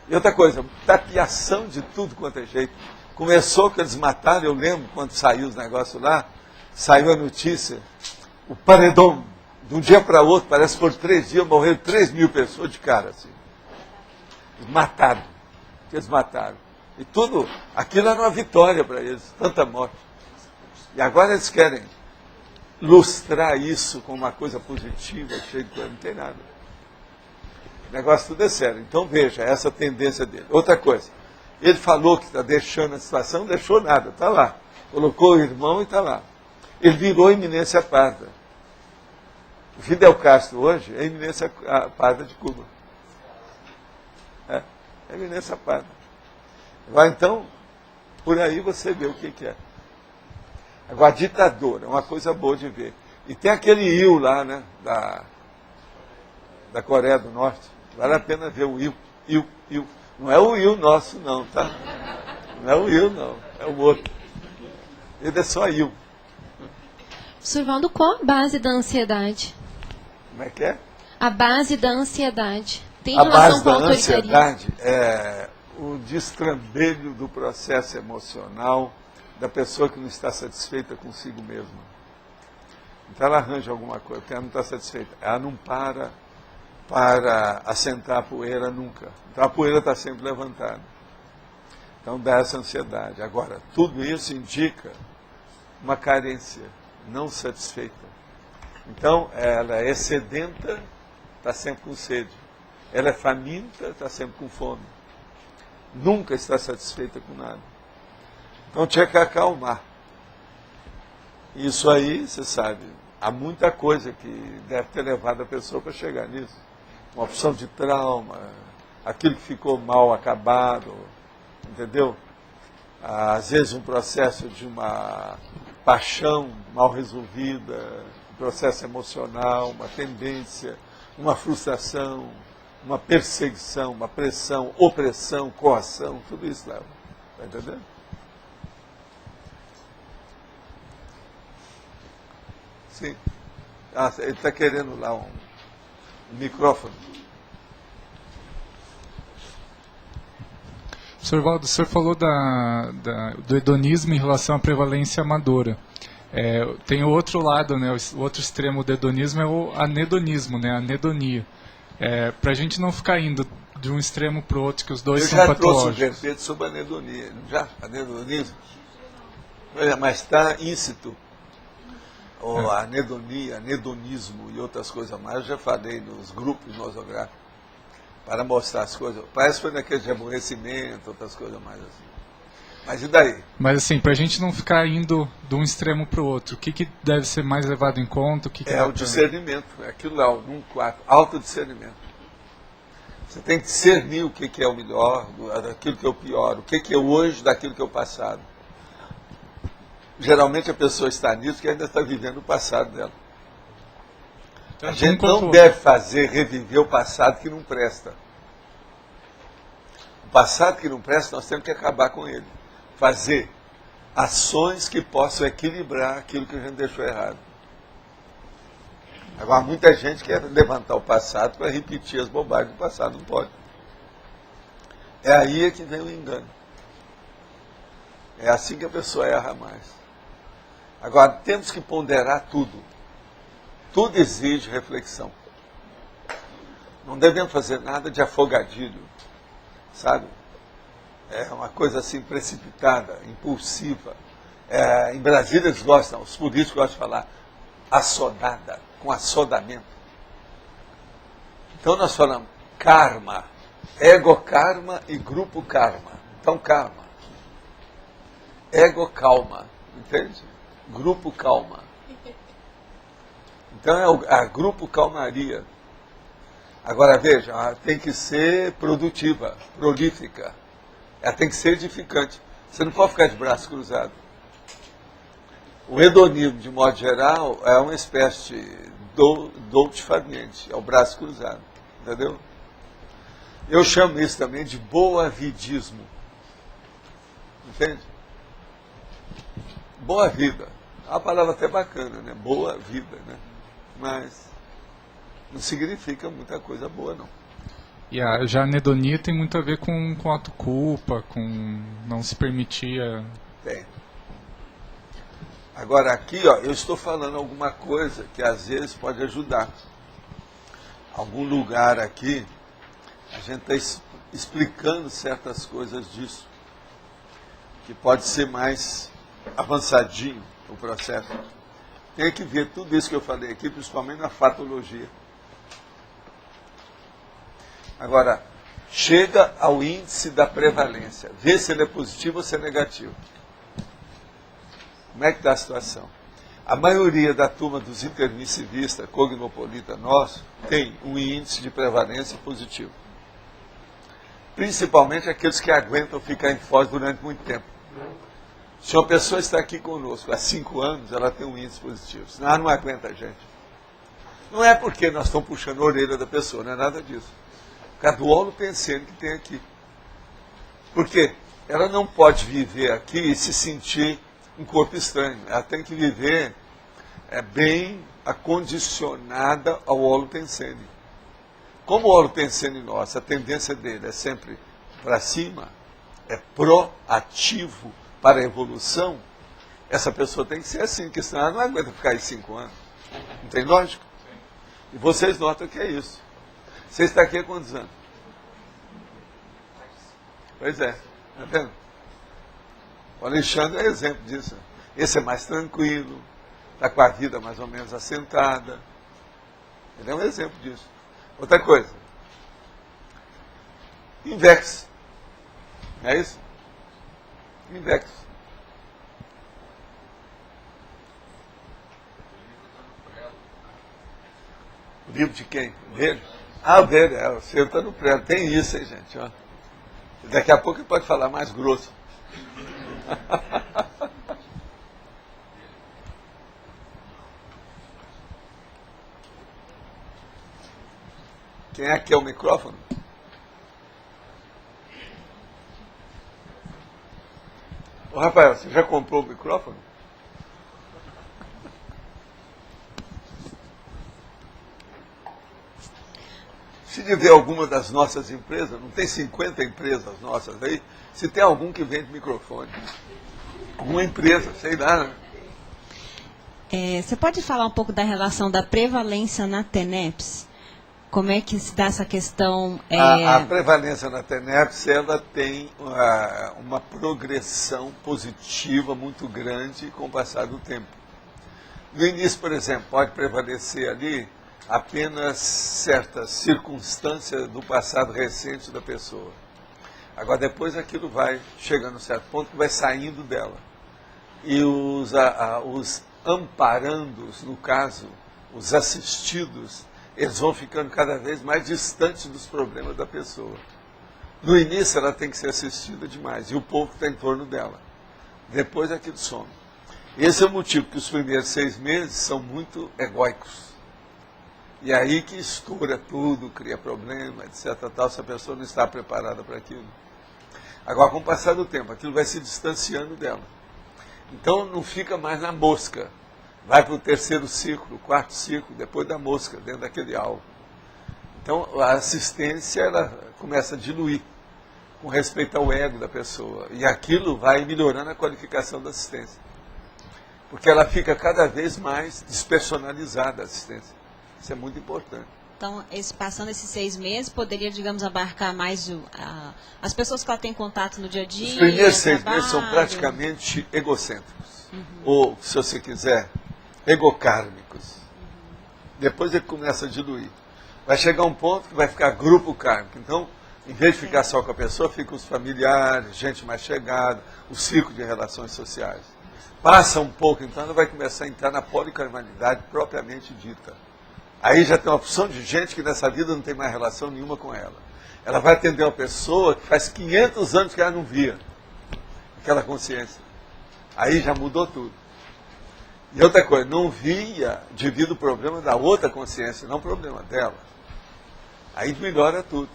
A: E outra coisa, tapiação de tudo quanto é jeito. Começou que eles mataram, eu lembro quando saiu os negócios lá, saiu a notícia, o paredão, de um dia para outro, parece que por 3 dias, morreram 3 mil pessoas de cara, assim. Mataram. Eles mataram. E tudo, aquilo era uma vitória para eles, tanta morte. E agora eles querem lustrar isso como uma coisa positiva, cheia de coisa, não tem nada. O negócio tudo é sério. Então veja, essa tendência dele. Outra coisa, ele falou que está deixando a situação, não deixou nada, está lá. Colocou o irmão e está lá. Ele virou eminência parda. O Fidel Castro hoje é eminência parda de Cuba. É eminência parda. Agora então, por aí você vê o que é. Agora, ditadura é uma coisa boa de ver. E tem aquele Il lá, né, da Coreia do Norte. Vale a pena ver o Il. Não é o Il nosso, não, tá? Não é o Il, não. É o outro. Ele é só Il.
M: Survaldo, qual a base da ansiedade?
A: Como é que é?
M: A base da ansiedade. Tem
A: a
M: relação
A: base
M: com
A: da
M: a autoritarismo?
A: ansiedade é o destrambelho do processo emocional da pessoa que não está satisfeita consigo mesma. Então ela arranja alguma coisa, porque ela não está satisfeita. Ela não para assentar a poeira nunca. Então a poeira está sempre levantada. Então dá essa ansiedade. Agora, tudo isso indica uma carência não satisfeita. Então, ela é sedenta, está sempre com sede. Ela é faminta, está sempre com fome. Nunca está satisfeita com nada. Então tinha que acalmar. Isso aí, você sabe, há muita coisa que deve ter levado a pessoa para chegar nisso. Uma opção de trauma, aquilo que ficou mal acabado, entendeu? Às vezes um processo de uma paixão mal resolvida, um processo emocional, uma tendência, uma frustração, uma perseguição, uma pressão, opressão, coação, tudo isso leva. Está entendendo? Sim. Ah, ele está querendo lá um micrófono.
N: Sr. Valdo, o senhor falou do hedonismo em relação à prevalência amadora. Tem o outro lado, né, o outro extremo do hedonismo é o anedonismo, né, a anedonia. Para a gente não ficar indo de um extremo para o outro, que os dois são patológicos.
A: Eu já trouxe um verbeto sobre a anedonia, já? Anedonismo? Mas está íncito. Ou a anedonia, anedonismo e outras coisas mais, eu já falei nos grupos nosográficos, para mostrar as coisas. Parece que foi naquele de aborrecimento, outras coisas mais assim. Mas e daí?
N: Mas assim, para a gente não ficar indo de um extremo para o outro, o que deve ser mais levado em conta?
A: O discernimento, aquilo lá, num quarto, autodiscernimento. Você tem que discernir o que é o melhor, daquilo que é o pior, o que é o hoje daquilo que é o passado. Geralmente a pessoa está nisso que ainda está vivendo o passado dela. A gente não deve reviver o passado que não presta. O passado que não presta, nós temos que acabar com ele. Fazer ações que possam equilibrar aquilo que a gente deixou errado. Agora, muita gente quer levantar o passado para repetir as bobagens do passado, não pode. É aí que vem o engano. É assim que a pessoa erra mais. Agora, temos que ponderar tudo. Tudo exige reflexão. Não devemos fazer nada de afogadilho, sabe? É uma coisa assim precipitada, impulsiva. Em Brasília eles gostam, os políticos gostam de falar assodada, com assodamento. Então nós falamos karma, ego-karma e grupo-karma. Então karma, ego-calma, entende? Grupo-calma. Então é a grupo-calmaria. Agora veja, ela tem que ser produtiva, prolífica. Ela tem que ser edificante. Você não pode ficar de braço cruzado. O hedonismo, de modo geral, é uma espécie de dolce far niente, é o braço cruzado. Entendeu? Eu chamo isso também de boavidismo. Entende? Boa vida. É uma palavra até bacana, né? Boa vida, né? Mas não significa muita coisa boa, não.
N: E já a anedonia tem muito a ver com autoculpa, com não se permitir...
A: Tem. Agora aqui, ó, eu estou falando alguma coisa que às vezes pode ajudar. Algum lugar aqui, a gente está explicando certas coisas disso, que pode ser mais avançadinho o processo. Tem que ver tudo isso que eu falei aqui, principalmente na fatologia. Agora, chega ao índice da prevalência. Vê se ele é positivo ou se é negativo. Como é que está a situação? A maioria da turma dos intermissivistas, cognopolita nosso, tem um índice de prevalência positivo. Principalmente aqueles que aguentam ficar em Foz durante muito tempo. Se uma pessoa está aqui conosco há 5 anos, ela tem um índice positivo. Senão ela não aguenta a gente. Não é porque nós estamos puxando a orelha da pessoa, não é nada disso. Por causa do holopensene que tem aqui. Por quê? Ela não pode viver aqui e se sentir um corpo estranho. Ela tem que viver bem acondicionada ao holopensene. Como o holopensene nosso, a tendência dele é sempre para cima, é proativo para a evolução, essa pessoa tem que ser assim, porque senão ela não aguenta ficar aí 5 anos. Não tem lógica? E vocês notam que é isso. Você está aqui há quantos anos? Pois é, está vendo? O Alexandre é exemplo disso. Esse é mais tranquilo, está com a vida mais ou menos assentada. Ele é um exemplo disso. Outra coisa. Invex. É isso? Invex. O livro de quem? Dele? Ah, o dele, o seu está no prelo. Tem isso, hein, gente? Ó. Daqui a pouco ele pode falar mais grosso. Quem é que é o microfone? Ô, Rafael, você já comprou o microfone? Se tiver alguma das nossas empresas, não tem 50 empresas nossas aí, se tem algum que vende microfone. Alguma empresa, sei lá, né?
O: Você pode falar um pouco da relação da prevalência na TENEPS? Como é que se dá essa questão?
A: A prevalência na TENEPS, ela tem uma progressão positiva muito grande com o passar do tempo. No início, por exemplo, pode prevalecer ali apenas certas circunstâncias do passado recente da pessoa. Agora, depois aquilo vai chegando a um certo ponto que vai saindo dela. E os amparandos, no caso, os assistidos, eles vão ficando cada vez mais distantes dos problemas da pessoa. No início ela tem que ser assistida demais, e o povo está em torno dela. Depois aquilo some. Esse é o motivo que os primeiros 6 meses são muito egóicos. E aí que estoura tudo, cria problema, etc. Tal, se a pessoa não está preparada para aquilo. Agora, com o passar do tempo, aquilo vai se distanciando dela. Então não fica mais na mosca. Vai para o 3º ciclo, o 4º ciclo, depois da mosca, dentro daquele alvo. Então a assistência ela começa a diluir com respeito ao ego da pessoa. E aquilo vai melhorando a qualificação da assistência. Porque ela fica cada vez mais despersonalizada, a assistência. Isso é muito importante.
O: Então, passando esses 6 meses, poderia, digamos, abarcar mais as pessoas que ela tem contato no dia a dia?
A: Os primeiros 6 meses são praticamente egocêntricos. Ou, se você quiser, egocármicos. Depois ele começa a diluir. Vai chegar um ponto que vai ficar grupo kármico. Então, em vez de ficar só com a pessoa, ficam os familiares, gente mais chegada, o círculo de relações sociais. Passa um pouco, então ela vai começar a entrar na policarmalidade propriamente dita. Aí já tem uma opção de gente que nessa vida não tem mais relação nenhuma com ela. Ela vai atender uma pessoa que faz 500 anos que ela não via aquela consciência. Aí já mudou tudo. E outra coisa, não via devido ao problema da outra consciência, não o problema dela. Aí melhora tudo.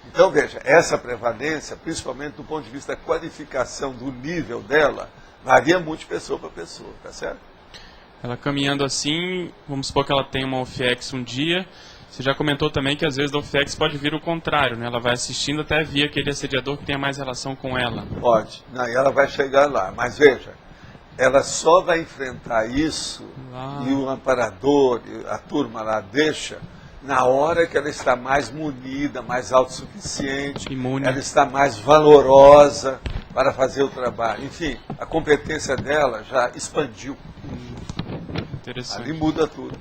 A: Então veja, essa prevalência, principalmente do ponto de vista da qualificação do nível dela, varia muito de pessoa para pessoa, tá certo?
E: Ela caminhando assim, vamos supor que ela tem uma OFIEX um dia, você já comentou também que às vezes da OFIEX pode vir o contrário, né? Ela vai assistindo até vir aquele assediador que tenha mais relação com ela.
A: Pode, não, e ela vai chegar lá, mas veja, ela só vai enfrentar isso e o amparador, a turma lá deixa, na hora que ela está mais munida, mais autossuficiente, imune. Ela está mais valorosa para fazer o trabalho. Enfim, a competência dela já expandiu.
E: Interessante.
A: Ali muda tudo.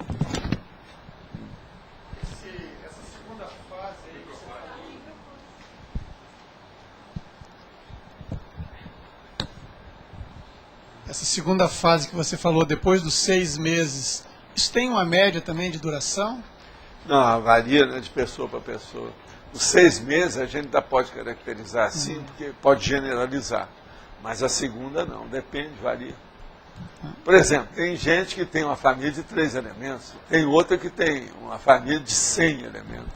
P: Essa segunda fase que você falou, depois dos 6 meses, isso tem uma média também de duração?
A: Não, varia, né, de pessoa para pessoa. Os 6 meses a gente ainda pode caracterizar assim, porque pode generalizar. Mas a segunda não, depende, varia. Por exemplo, tem gente que tem uma família de 3 elementos, tem outra que tem uma família de 100 elementos.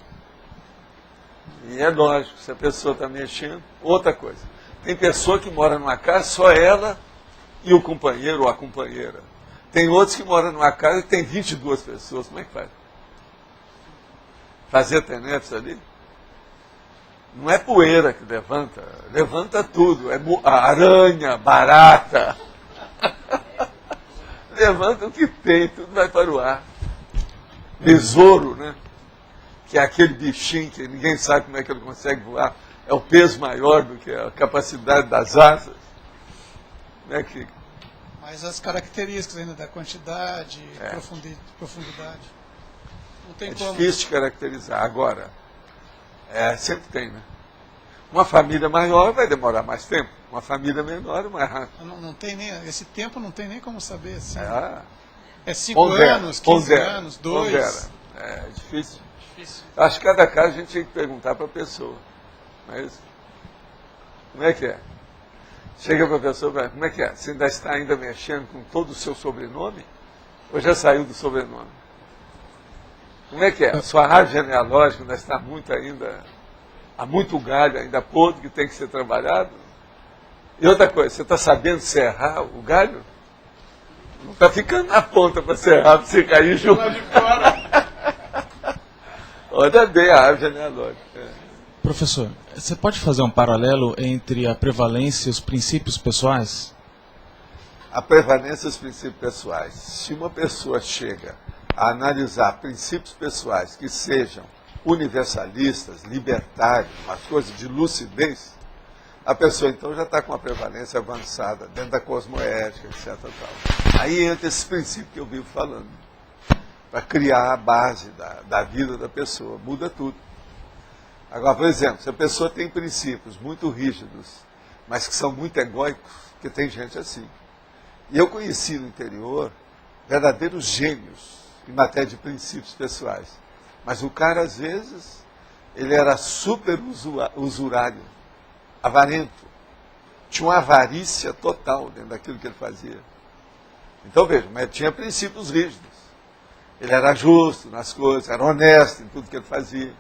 A: E é lógico, se a pessoa está mexendo, outra coisa. Tem pessoa que mora numa casa, só ela e o companheiro ou a companheira. Tem outros que moram numa casa que tem 22 pessoas, como é que faz? Fazer TENEPS ali? Não é poeira que levanta, levanta tudo, é aranha, barata. levanta o que tem, tudo vai para o ar. Besouro, né? Que é aquele bichinho que ninguém sabe como é que ele consegue voar. É o peso maior do que a capacidade das asas. Né, que...
P: Mas as características ainda da quantidade, profundidade. Não tem como.
A: Difícil de caracterizar. Agora, sempre tem, né? Uma família maior vai demorar mais tempo. Uma família menor mais rápido.
P: Não tem nem, esse tempo não tem nem como saber. Assim.
A: É
P: 5 anos, 15 anos, 2.
A: É difícil. Acho que cada caso a gente tem que perguntar para a pessoa. Mas, como é que é? Chega para a pessoa e fala, como é que é? Você ainda está mexendo com todo o seu sobrenome? Ou já saiu do sobrenome? Como é que é? Sua árvore genealógica ainda está há muito galho ainda podre que tem que ser trabalhado? E outra coisa, você está sabendo serrar o galho? Não está ficando na ponta para serrar, para você cair junto. Olha bem a árvore genealógica.
Q: Professor, você pode fazer um paralelo entre a prevalência e os princípios pessoais?
A: A prevalência e os princípios pessoais. Se uma pessoa chega a analisar princípios pessoais que sejam universalistas, libertários, uma coisa de lucidez, a pessoa então já está com uma prevalência avançada dentro da cosmoética, etc. Tal. Aí entra esse princípio que eu vivo falando, para criar a base da vida da pessoa, muda tudo. Agora, por exemplo, se a pessoa tem princípios muito rígidos, mas que são muito egóicos, porque tem gente assim. E eu conheci no interior verdadeiros gênios em matéria de princípios pessoais. Mas o cara, às vezes, ele era super usurário, avarento. Tinha uma avarícia total dentro daquilo que ele fazia. Então, veja, mas ele tinha princípios rígidos. Ele era justo nas coisas, era honesto em tudo que ele fazia.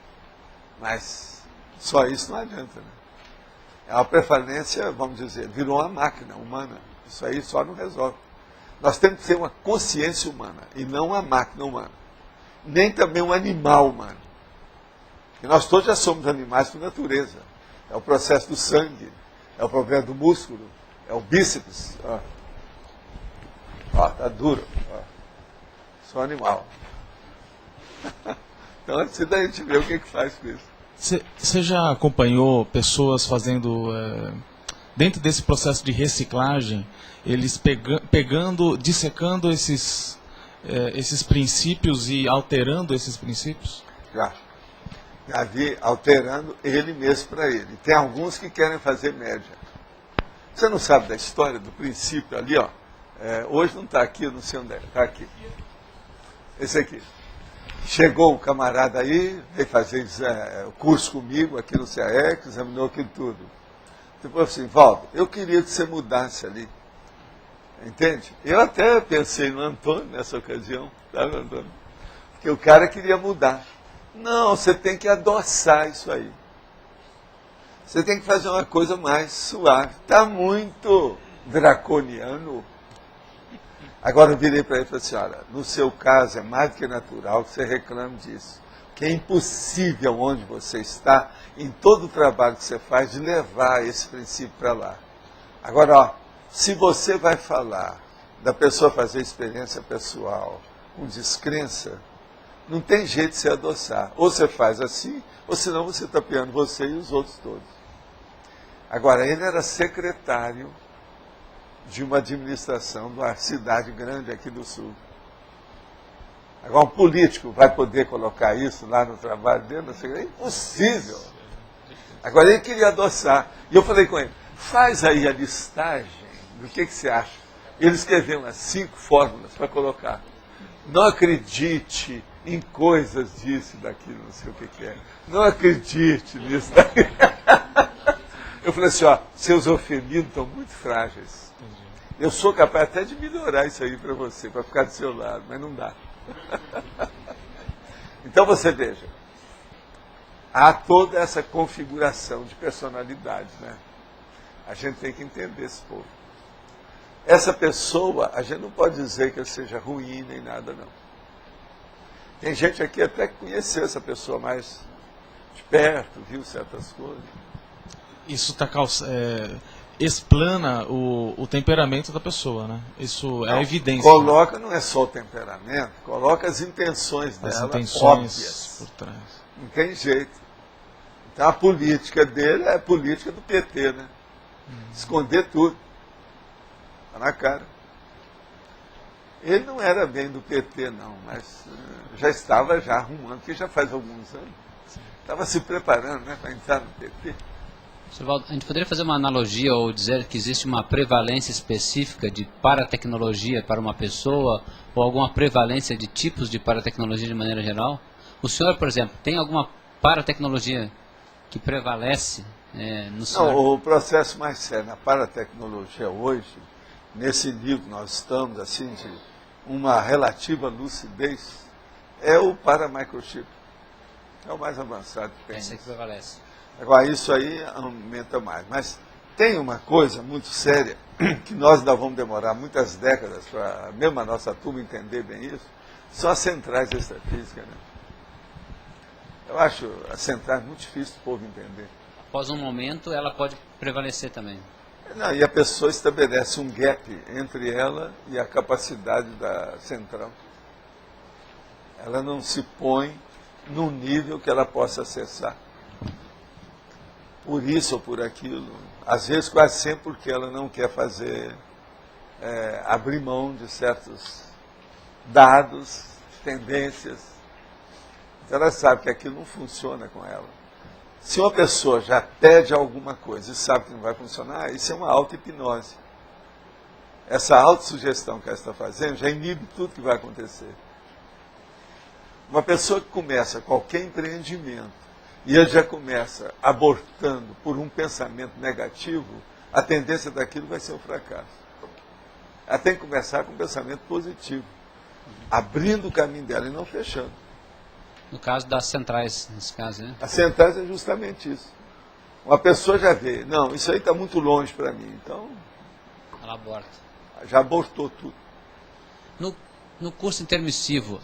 A: Mas só isso não adianta, né? É uma prevalência, vamos dizer, virou uma máquina humana. Isso aí só não resolve. Nós temos que ter uma consciência humana e não uma máquina humana. Nem também um animal humano. E nós todos já somos animais por natureza. É o processo do sangue, é o problema do músculo, é o bíceps. Ó, tá duro. Ó. Sou animal. Então, antes da gente ver o que faz com isso.
Q: Você já acompanhou pessoas fazendo, dentro desse processo de reciclagem, eles dissecando esses princípios e alterando esses princípios?
A: Já vi alterando ele mesmo para ele. Tem alguns que querem fazer média. Você não sabe da história do princípio ali, ó. Hoje não está aqui, eu não sei onde é. Está aqui. Esse aqui. Chegou um camarada aí, veio fazer o curso comigo aqui no CAEC, examinou aquilo tudo. Depois assim, Valdo, eu queria que você mudasse ali. Entende? Eu até pensei no Antônio nessa ocasião, sabe, Antônio? Porque o cara queria mudar. Não, você tem que adoçar isso aí. Você tem que fazer uma coisa mais suave. Está muito draconiano. Agora eu virei para ele e falei assim, olha, no seu caso é mais do que natural que você reclame disso. Que é impossível onde você está, em todo o trabalho que você faz, de levar esse princípio para lá. Agora, ó, se você vai falar da pessoa fazer experiência pessoal com descrença, não tem jeito de você adoçar. Ou você faz assim, ou senão você está piando você e os outros todos. Agora, ele era secretário de uma administração de uma cidade grande aqui do Sul. Agora, um político vai poder colocar isso lá no trabalho dele? É impossível. Agora, ele queria adoçar. E eu falei com ele, faz aí a listagem do que você acha. Ele escreveu umas 5 fórmulas para colocar. Não acredite em coisas disso e daquilo, não sei o que é. Não acredite nisso. Eu falei assim, ó, seus eufemismos estão muito frágeis. Eu sou capaz até de melhorar isso aí para você, para ficar do seu lado, mas não dá. Então você veja, há toda essa configuração de personalidade, né? A gente tem que entender esse povo. Essa pessoa, a gente não pode dizer que ele seja ruim nem nada, não. Tem gente aqui até que conheceu essa pessoa mais de perto, viu certas coisas.
Q: Isso está explana o temperamento da pessoa, né? Isso é evidência.
A: Coloca, não é só o temperamento, coloca as intenções dela,
Q: as intenções
A: óbvias.
Q: por trás.
A: Não tem jeito. Então a política dele é a política do PT, né? Esconder tudo. Tá na cara. Ele não era bem do PT, não, mas já estava arrumando, porque já faz alguns anos. Estava se preparando, né, para entrar no PT.
D: Sr. Valdo, a gente poderia fazer uma analogia ou dizer que existe uma prevalência específica de paratecnologia para uma pessoa ou alguma prevalência de tipos de paratecnologia de maneira geral? O senhor, por exemplo, tem alguma paratecnologia que prevalece no senhor?
A: Não, o processo mais sério na paratecnologia hoje, nesse nível que nós estamos, assim, de uma relativa lucidez, é o paramicrochip. É o mais avançado que tem.
D: Esse é que prevalece.
A: Agora, isso aí aumenta mais. Mas tem uma coisa muito séria, que nós ainda vamos demorar muitas décadas para mesmo a nossa turma entender bem isso, são as centrais extrafísicas, né? Eu acho as centrais muito difícil do povo entender.
D: Após um momento, ela pode prevalecer também.
A: Não, e a pessoa estabelece um gap entre ela e a capacidade da central. Ela não se põe num nível que ela possa acessar. Por isso ou por aquilo. Às vezes, quase sempre porque ela não quer fazer, abrir mão de certos dados, tendências. Então ela sabe que aquilo não funciona com ela. Se uma pessoa já pede alguma coisa e sabe que não vai funcionar, isso é uma auto-hipnose. Essa autossugestão que ela está fazendo já inibe tudo que vai acontecer. Uma pessoa que começa qualquer empreendimento e ele já começa abortando por um pensamento negativo, a tendência daquilo vai ser um fracasso. Ela tem que começar com um pensamento positivo, abrindo o caminho dela e não fechando.
D: No caso das centrais, nesse caso, né?
A: As centrais é justamente isso. Uma pessoa já vê, não, isso aí está muito longe para mim, então...
D: Ela aborta.
A: Já abortou tudo.
D: No curso intermissivo,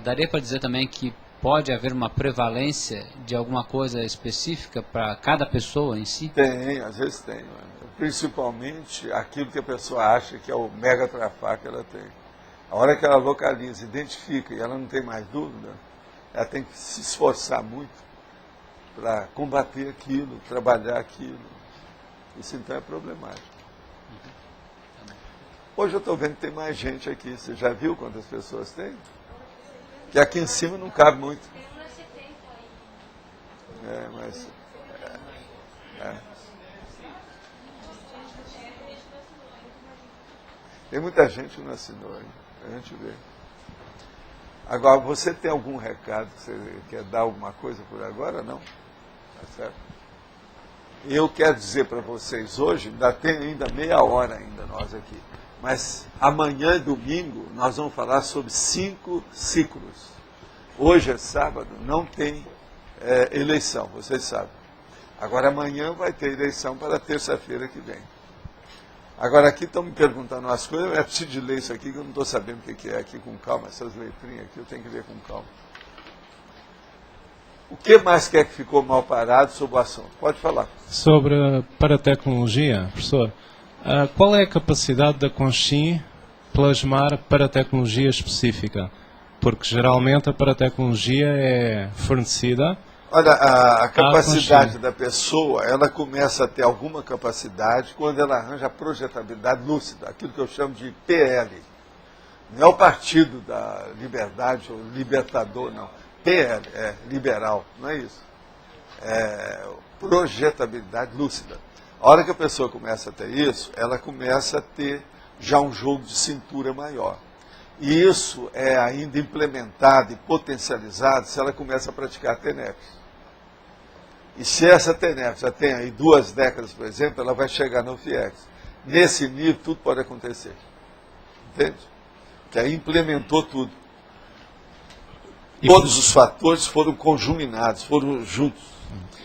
D: daria para dizer também que pode haver uma prevalência de alguma coisa específica para cada pessoa em si?
A: Tem, às vezes tem. Principalmente aquilo que a pessoa acha que é o mega trafar que ela tem. A hora que ela localiza, identifica e ela não tem mais dúvida, ela tem que se esforçar muito para combater aquilo, trabalhar aquilo. Isso então é problemático. Hoje eu estou vendo que tem mais gente aqui. Você já viu quantas pessoas tem? Que aqui em cima não cabe muito. Tem muita gente que não assinou ainda. A gente vê. Agora, você tem algum recado que você quer dar alguma coisa por agora? Não? Tá certo? Eu quero dizer para vocês hoje, ainda tem ainda meia hora ainda nós aqui, mas amanhã e domingo nós vamos falar sobre 5 ciclos. Hoje é sábado, não tem eleição, vocês sabem. Agora amanhã vai ter eleição para terça-feira que vem. Agora aqui estão me perguntando umas coisas, é preciso de ler isso aqui, que eu não estou sabendo o que é aqui com calma, essas letrinhas aqui eu tenho que ver com calma. O que mais quer que ficou mal parado sobre o assunto? Pode falar.
R: Sobre a paratecnologia, professor, qual é a capacidade da Conchim plasmar paratecnologia específica? Porque geralmente a paratecnologia é fornecida...
A: Olha, a capacidade da pessoa, ela começa a ter alguma capacidade quando ela arranja a projetabilidade lúcida, aquilo que eu chamo de PL. Não é o Partido da Liberdade ou Libertador, não. PL, é liberal, não é isso. É projetabilidade lúcida. A hora que a pessoa começa a ter isso, ela começa a ter já um jogo de cintura maior. E isso é ainda implementado e potencializado se ela começa a praticar a TENEPS. E se essa TENEPS já tem aí 2 décadas, por exemplo, ela vai chegar no FIEX. Nesse nível, tudo pode acontecer. Entende? Que aí implementou tudo. Todos os fatores foram conjuminados, foram juntos,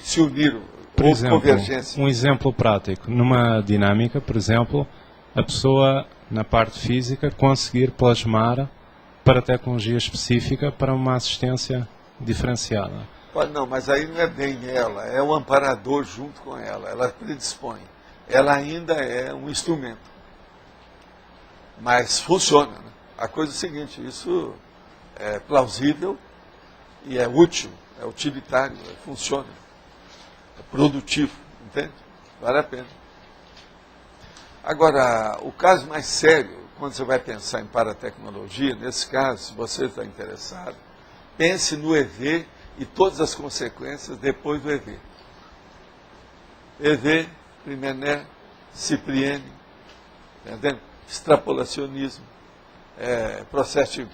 A: se uniram.
R: Por
A: Houve
R: exemplo,
A: convergência.
R: um exemplo prático. Numa dinâmica, por exemplo, a pessoa, na parte física, conseguir plasmar paratecnologia específica para uma assistência diferenciada.
A: Não, mas aí não é bem ela, é o amparador junto com ela, ela predispõe. ela ainda é um instrumento. Mas funciona. Né? A coisa é a seguinte, isso é plausível e é útil, é utilitário, funciona, é produtivo, entende? Vale a pena. Agora, o caso mais sério, quando você vai pensar em paratecnologia, nesse caso, se você está interessado, pense no EV e todas as consequências depois do EV. EV, Primené, Cipriani, entendendo? Extrapolacionismo, processo de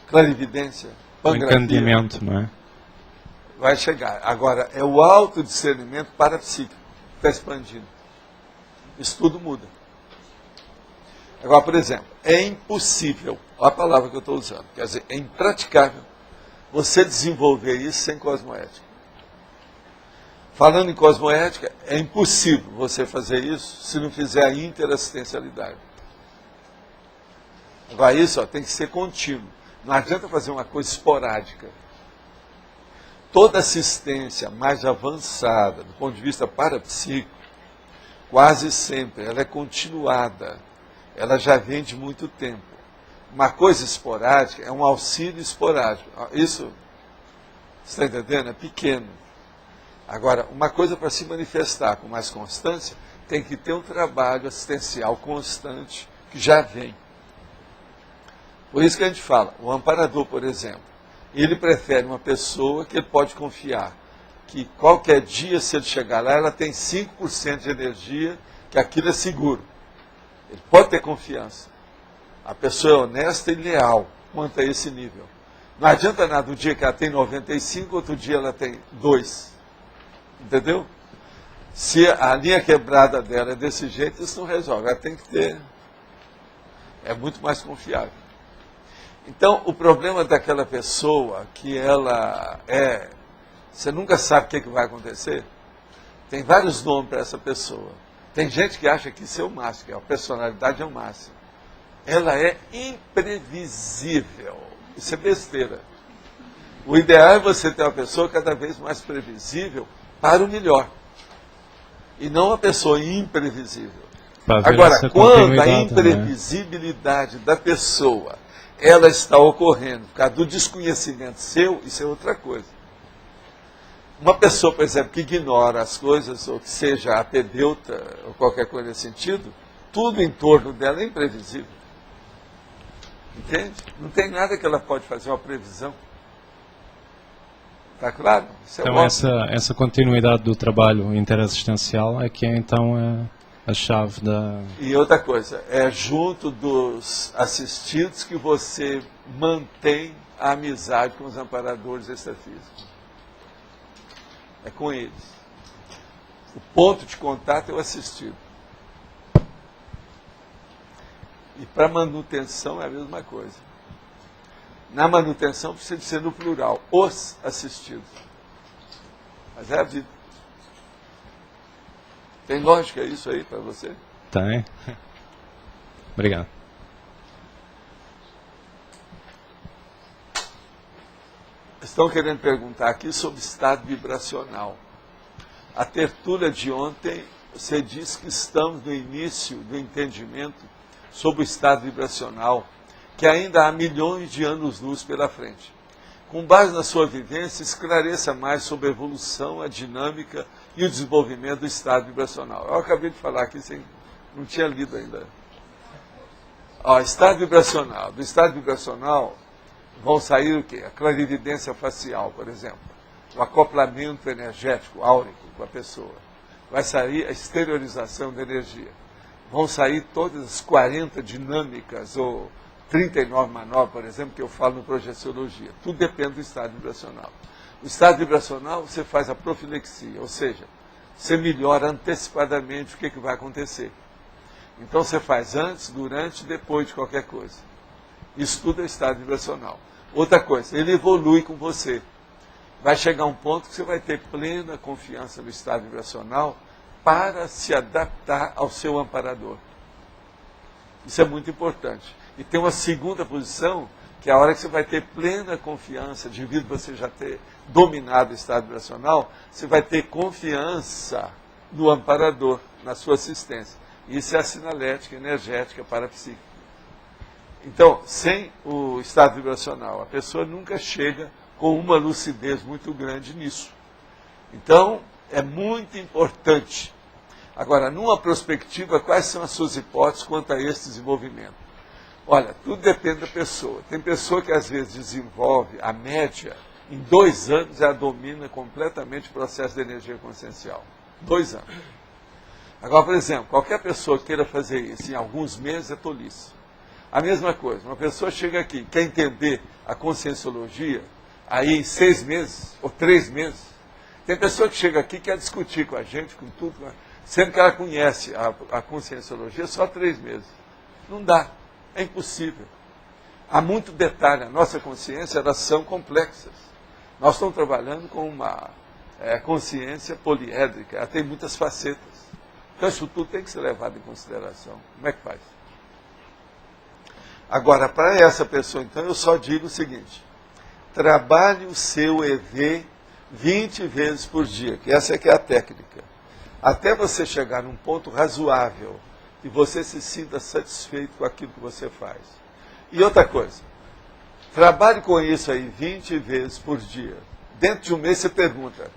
A: clarividência, pangrafia.
R: Entendimento, não é?
A: Vai chegar. Agora, é o autodiscernimento parapsíquico que está expandindo. Isso tudo muda. Agora, por exemplo, é impossível, olha a palavra que eu estou usando, quer dizer, é impraticável você desenvolver isso sem cosmoética. Falando em cosmoética, é impossível você fazer isso se não fizer a interassistencialidade. Agora, isso tem que ser contínuo. Não adianta fazer uma coisa esporádica. Toda assistência mais avançada, do ponto de vista parapsíquico, quase sempre ela é continuada. Ela já vem de muito tempo. Uma coisa esporádica é um auxílio esporádico. Isso, você está entendendo? É pequeno. Agora, uma coisa para se manifestar com mais constância, tem que ter um trabalho assistencial constante que já vem. Por isso que a gente fala, o amparador, por exemplo, ele prefere uma pessoa que ele pode confiar, que qualquer dia, se ele chegar lá, ela tem 5% de energia, que aquilo é seguro. Ele pode ter confiança. A pessoa é honesta e leal quanto a esse nível. Não adianta nada, um dia que ela tem 95, outro dia ela tem 2. Entendeu? Se a linha quebrada dela é desse jeito, isso não resolve. Ela tem que ter... É muito mais confiável. Então, o problema daquela pessoa que ela é... Você nunca sabe o que vai acontecer. Tem vários nomes para essa pessoa. Tem gente que acha que isso é o máximo, que a personalidade é o máximo. Ela é imprevisível. Isso é besteira. O ideal é você ter uma pessoa cada vez mais previsível para o melhor. E não uma pessoa imprevisível. Agora, quando a imprevisibilidade da pessoa ela está ocorrendo por causa do desconhecimento seu, isso é outra coisa. Uma pessoa, por exemplo, que ignora as coisas, ou que seja apedeuta, ou qualquer coisa nesse sentido, tudo em torno dela é imprevisível. Entende? Não tem nada que ela pode fazer uma previsão. Está claro? Isso
R: então, essa continuidade do trabalho interassistencial é que é, então, a chave da...
A: E outra coisa, é junto dos assistidos que você mantém a amizade com os amparadores extrafísicos. É com eles. O ponto de contato é o assistido. E para manutenção é a mesma coisa. Na manutenção precisa ser no plural, os assistidos. Mas é a vida. Tem lógica isso aí para você?
R: Tem. Obrigado.
A: Estão querendo perguntar aqui sobre estado vibracional. A tertúlia de ontem, você disse que estamos no início do entendimento sobre o estado vibracional, que ainda há milhões de anos-luz pela frente. Com base na sua vivência, esclareça mais sobre a evolução, a dinâmica e o desenvolvimento do estado vibracional. Eu acabei de falar aqui, não tinha lido ainda. Estado vibracional. Do estado vibracional vão sair o quê? A clarividência facial, por exemplo. O acoplamento energético, áurico com a pessoa. Vai sair a exteriorização da energia. Vão sair todas as 40 dinâmicas, ou 39 manobras, por exemplo, que eu falo no Projeciologia. Tudo depende do estado vibracional. O estado vibracional, você faz a profilexia, ou seja, você melhora antecipadamente o que vai acontecer. Então você faz antes, durante e depois de qualquer coisa. Isso tudo é estado vibracional. Outra coisa, ele evolui com você. Vai chegar um ponto que você vai ter plena confiança no estado vibracional para se adaptar ao seu amparador. Isso é muito importante. E tem uma segunda posição, que é a hora que você vai ter plena confiança, devido a você já ter dominado o estado vibracional, você vai ter confiança no amparador. na sua assistência. Isso é a sinalética energética parapsíquica. Então, sem o estado vibracional, a pessoa nunca chega com uma lucidez muito grande nisso. Então, é muito importante. Agora, numa prospectiva, quais são as suas hipóteses quanto a esse desenvolvimento? Olha, tudo depende da pessoa. Tem pessoa que às vezes desenvolve a média, em 2 anos ela domina completamente o processo de energia consciencial. 2 anos. Agora, por exemplo, qualquer pessoa que queira fazer isso em alguns meses é tolice. A mesma coisa, uma pessoa chega aqui, quer entender a conscienciologia, aí em 6 meses ou 3 meses. Tem pessoa que chega aqui e quer discutir com a gente, com tudo, sendo que ela conhece a conscienciologia só 3 meses. Não dá, é impossível. Há muito detalhe, a nossa consciência, elas são complexas. Nós estamos trabalhando com uma consciência poliédrica, ela tem muitas facetas. Então isso tudo tem que ser levado em consideração. Como é que faz? Agora, para essa pessoa, então, eu só digo o seguinte: trabalhe o seu EV 20 vezes por dia, que essa é que é a técnica. Até você chegar num ponto razoável, que você se sinta satisfeito com aquilo que você faz. E outra coisa, trabalhe com isso aí 20 vezes por dia. Dentro de um mês você pergunta: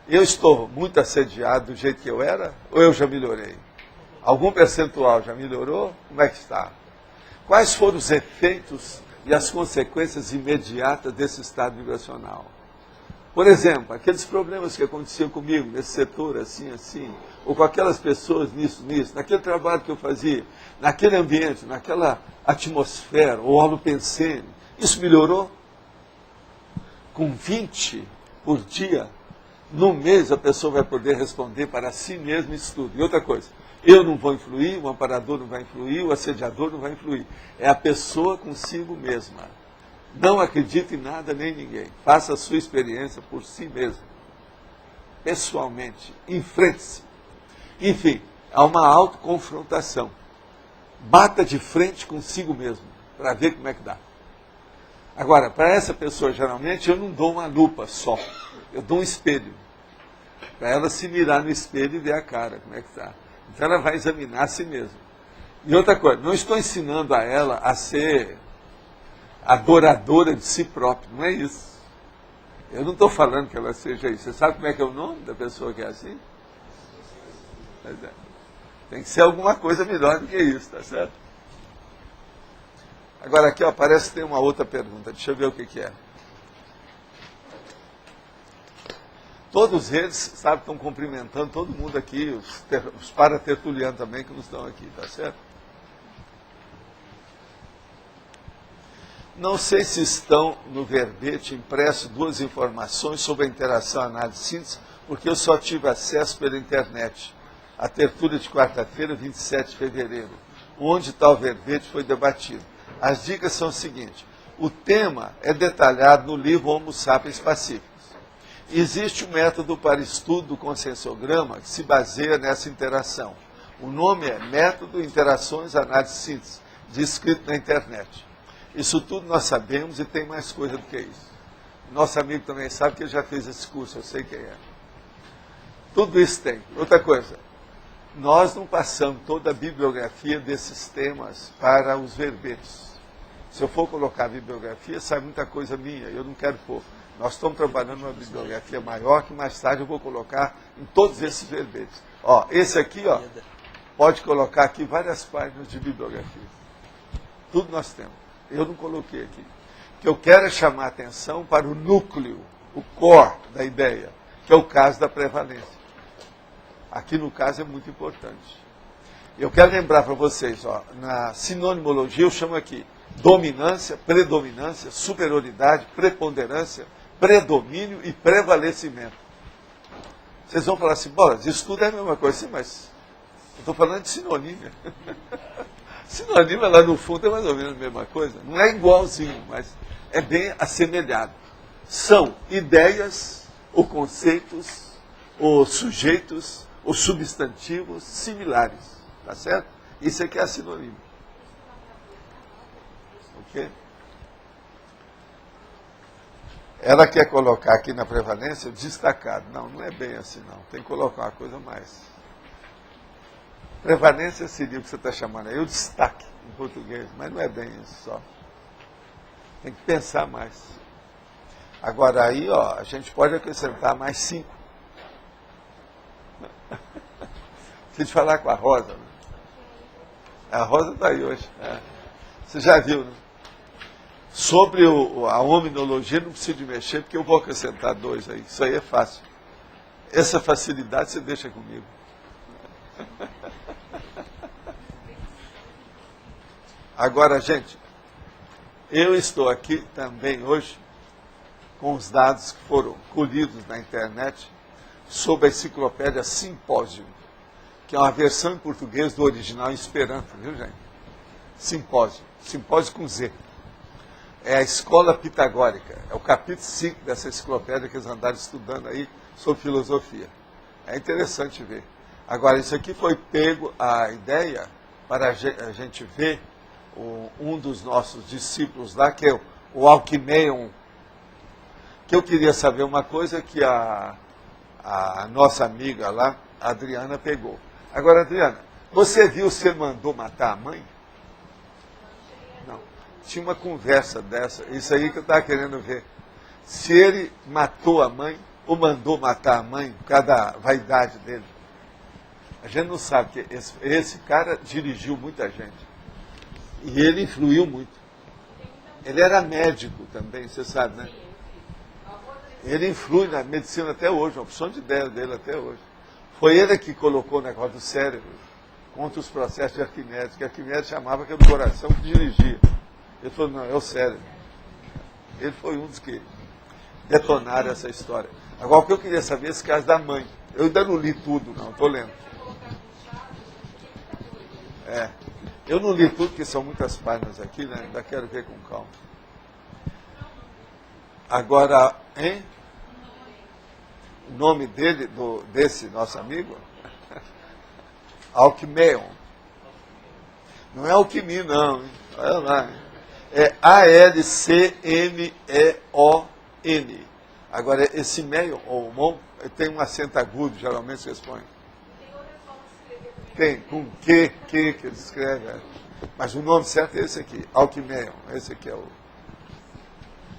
A: eu estou muito assediado do jeito que eu era, ou eu já melhorei? Algum percentual já melhorou? Como é que está? Quais foram os efeitos e as consequências imediatas desse estado vibracional? Por exemplo, aqueles problemas que aconteciam comigo nesse setor, assim, ou com aquelas pessoas nisso, naquele trabalho que eu fazia, naquele ambiente, naquela atmosfera, ou holopensene, isso melhorou? Com 20 por dia, no mês a pessoa vai poder responder para si mesma isso tudo. E outra coisa, eu não vou influir, o amparador não vai influir, o assediador não vai influir. É a pessoa consigo mesma. Não acredite em nada nem em ninguém. Faça a sua experiência por si mesmo. Pessoalmente. Enfrente-se. Enfim, há uma autoconfrontação. Bata de frente consigo mesmo, para ver como é que dá. Agora, para essa pessoa, geralmente, eu não dou uma lupa só. Eu dou um espelho. Para ela se mirar no espelho e ver a cara, como é que está. Então ela vai examinar a si mesma. E outra coisa, não estou ensinando a ela a ser adoradora de si própria, não é isso. Eu não estou falando que ela seja isso. Você sabe como é que é o nome da pessoa que é assim? Tem que ser alguma coisa melhor do que isso, tá certo? Agora aqui, ó, parece que tem uma outra pergunta. Deixa eu ver o que é. Todos eles, sabe, estão cumprimentando todo mundo aqui, os paratertulianos também que não estão aqui, tá certo? Não sei se estão no verbete impresso 2 informações sobre a interação análise-síntese, porque eu só tive acesso pela internet. A tertúlia de quarta-feira, 27 de fevereiro, onde tal verbete foi debatido. As dicas são as seguintes: o tema é detalhado no livro Homo Sapiens Pacíficos. Existe um método para estudo do conscienciograma que se baseia nessa interação. O nome é Método Interações Análise-Síntese, descrito na internet. Isso tudo nós sabemos e tem mais coisa do que isso. Nosso amigo também sabe que ele já fez esse curso, eu sei quem é. Tudo isso tem. Outra coisa, nós não passamos toda a bibliografia desses temas para os verbetes. Se eu for colocar a bibliografia, sai muita coisa minha, eu não quero pôr. Nós estamos trabalhando uma bibliografia maior, que mais tarde eu vou colocar em todos esses verbetes. Ó, esse aqui, ó, pode colocar aqui várias páginas de bibliografia. Tudo nós temos. Eu não coloquei aqui. O que eu quero é chamar a atenção para o núcleo, o core da ideia, que é o caso da prevalência. Aqui no caso é muito importante. Eu quero lembrar para vocês, ó, na sinonimologia eu chamo aqui dominância, predominância, superioridade, preponderância, predomínio e prevalecimento. Vocês vão falar assim: bora, isso tudo é a mesma coisa. Sim, mas eu estou falando de sinonímia. Sinonímia lá no fundo é mais ou menos a mesma coisa. Não é igualzinho, mas é bem assemelhado. São ideias, ou conceitos, ou sujeitos, ou substantivos similares. Tá certo? Isso aqui é a sinonímia. Ok? Ela quer colocar aqui na prevalência destacado. Não, não é bem assim não. Tem que colocar uma coisa mais. Prevalência seria o que você está chamando aí, o destaque em português, mas não é bem isso só. Tem que pensar mais. Agora aí, ó, a gente pode acrescentar mais 5. Preciso falar com a Rosa. Né? A Rosa está aí hoje. É. Você já viu, né? Sobre a hominologia, não precisa de mexer, porque eu vou acrescentar 2 aí. Isso aí é fácil. Essa facilidade você deixa comigo. Agora, gente, eu estou aqui também hoje com os dados que foram colhidos na internet sobre a enciclopédia Simpósio, que é uma versão em português do original em Esperanto, viu, gente? Simpósio. Simpósio com Z. É a escola pitagórica. É o capítulo 5 dessa enciclopédia que eles andaram estudando aí sobre filosofia. É interessante ver. Agora, isso aqui foi pego a ideia para a gente ver um dos nossos discípulos lá, que é o Alquimeion, que eu queria saber uma coisa que a nossa amiga lá, a Adriana, pegou. Agora, Adriana, você viu se ele mandou matar a mãe? Não. Tinha uma conversa dessa, isso aí que eu estava querendo ver. Se ele matou a mãe ou mandou matar a mãe por causa da vaidade dele. A gente não sabe, que esse cara dirigiu muita gente. E ele influiu muito. Ele era médico também, você sabe, né? Ele influi na medicina até hoje, uma opção de ideia dele até hoje. Foi ele que colocou o negócio do cérebro contra os processos de Arquimedes, que Arquimedes chamava que era o coração que dirigia. Ele falou, não, é o cérebro. Ele foi um dos que detonaram essa história. Agora, o que eu queria saber é esse caso da mãe. Eu ainda não li tudo, não, estou lendo. Eu não li tudo, porque são muitas páginas aqui, né? Ainda quero ver com calma. Agora, hein? O nome dele, desse nosso amigo? Alquimeion. Não é alquimia, não. Hein? Olha lá. Hein? É A-L-C-M-E-O-N. Agora, esse meion, ou mon, tem um acento agudo, geralmente se expõe. Tem, com que ele escreve. É. Mas o nome certo é esse aqui, Alquimeion. Esse aqui é o...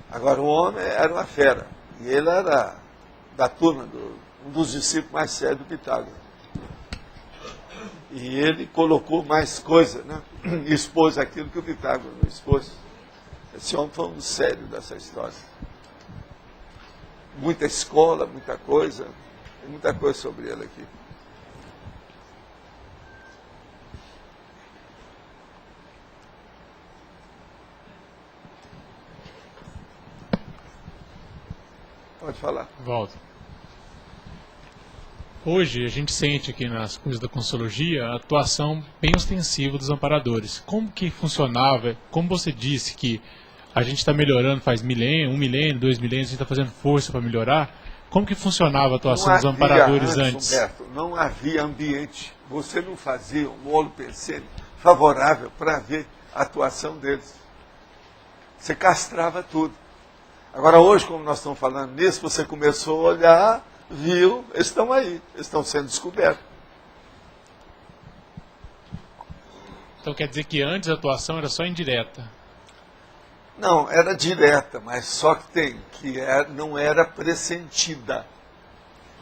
A: Agora, o homem era uma fera. E ele era da turma, um dos discípulos mais sérios do Pitágoras. E ele colocou mais coisa, né? E expôs aquilo que o Pitágoras não expôs. Esse homem foi um sério dessa história. Muita escola, muita coisa. Tem muita coisa sobre ele aqui. Pode falar.
S: Volto. Hoje a gente sente aqui nas coisas da Consciologia a atuação bem ostensiva dos amparadores. Como que funcionava? Como você disse que a gente está melhorando faz 1 milênio, 2 milênios, a gente está fazendo força para melhorar. Como que funcionava a atuação dos amparadores antes?
A: Humberto, não havia ambiente. Você não fazia um holopensene favorável para ver a atuação deles. Você castrava tudo. Agora, hoje, como nós estamos falando nisso, você começou a olhar, viu, eles estão aí, eles estão sendo descobertos.
S: Então quer dizer que antes a atuação era só indireta?
A: Não, era direta, mas só que não era pressentida.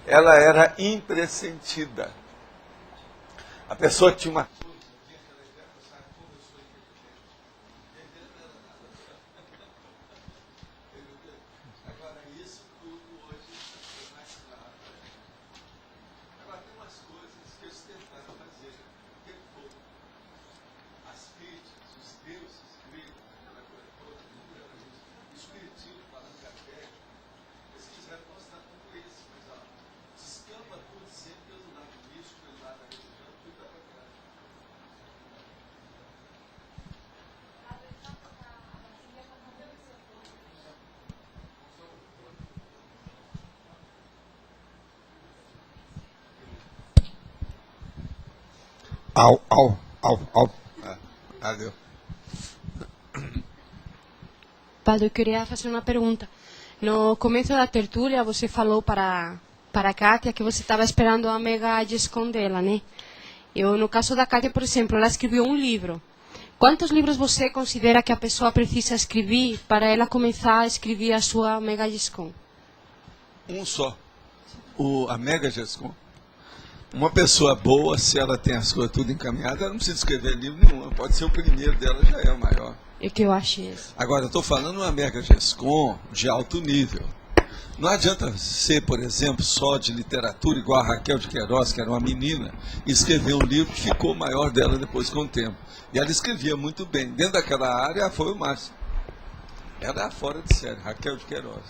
A: Ela era impressentida. A pessoa tinha uma... Au. Adeus.
T: Padre, eu queria fazer uma pergunta. No começo da tertúlia, você falou para a Kátia que você estava esperando a Mega escondê-la, né? No caso da Kátia, por exemplo, ela escreveu um livro. Quantos livros você considera que a pessoa precisa escrever para ela começar a escrever a sua Mega GESCOM?
A: Um só. A Mega GESCOM. Uma pessoa boa, se ela tem as coisas tudo encaminhadas, ela não precisa escrever livro nenhum. Pode ser o primeiro dela, já é o maior.
T: É que eu achei isso.
A: Agora, eu estou falando uma Mega GESCOM de alto nível. Não adianta ser, por exemplo, só de literatura, igual a Raquel de Queiroz, que era uma menina, e escrever um livro que ficou maior dela depois com o tempo. E ela escrevia muito bem. Dentro daquela área, foi o máximo. Ela é fora de série, Raquel de Queiroz.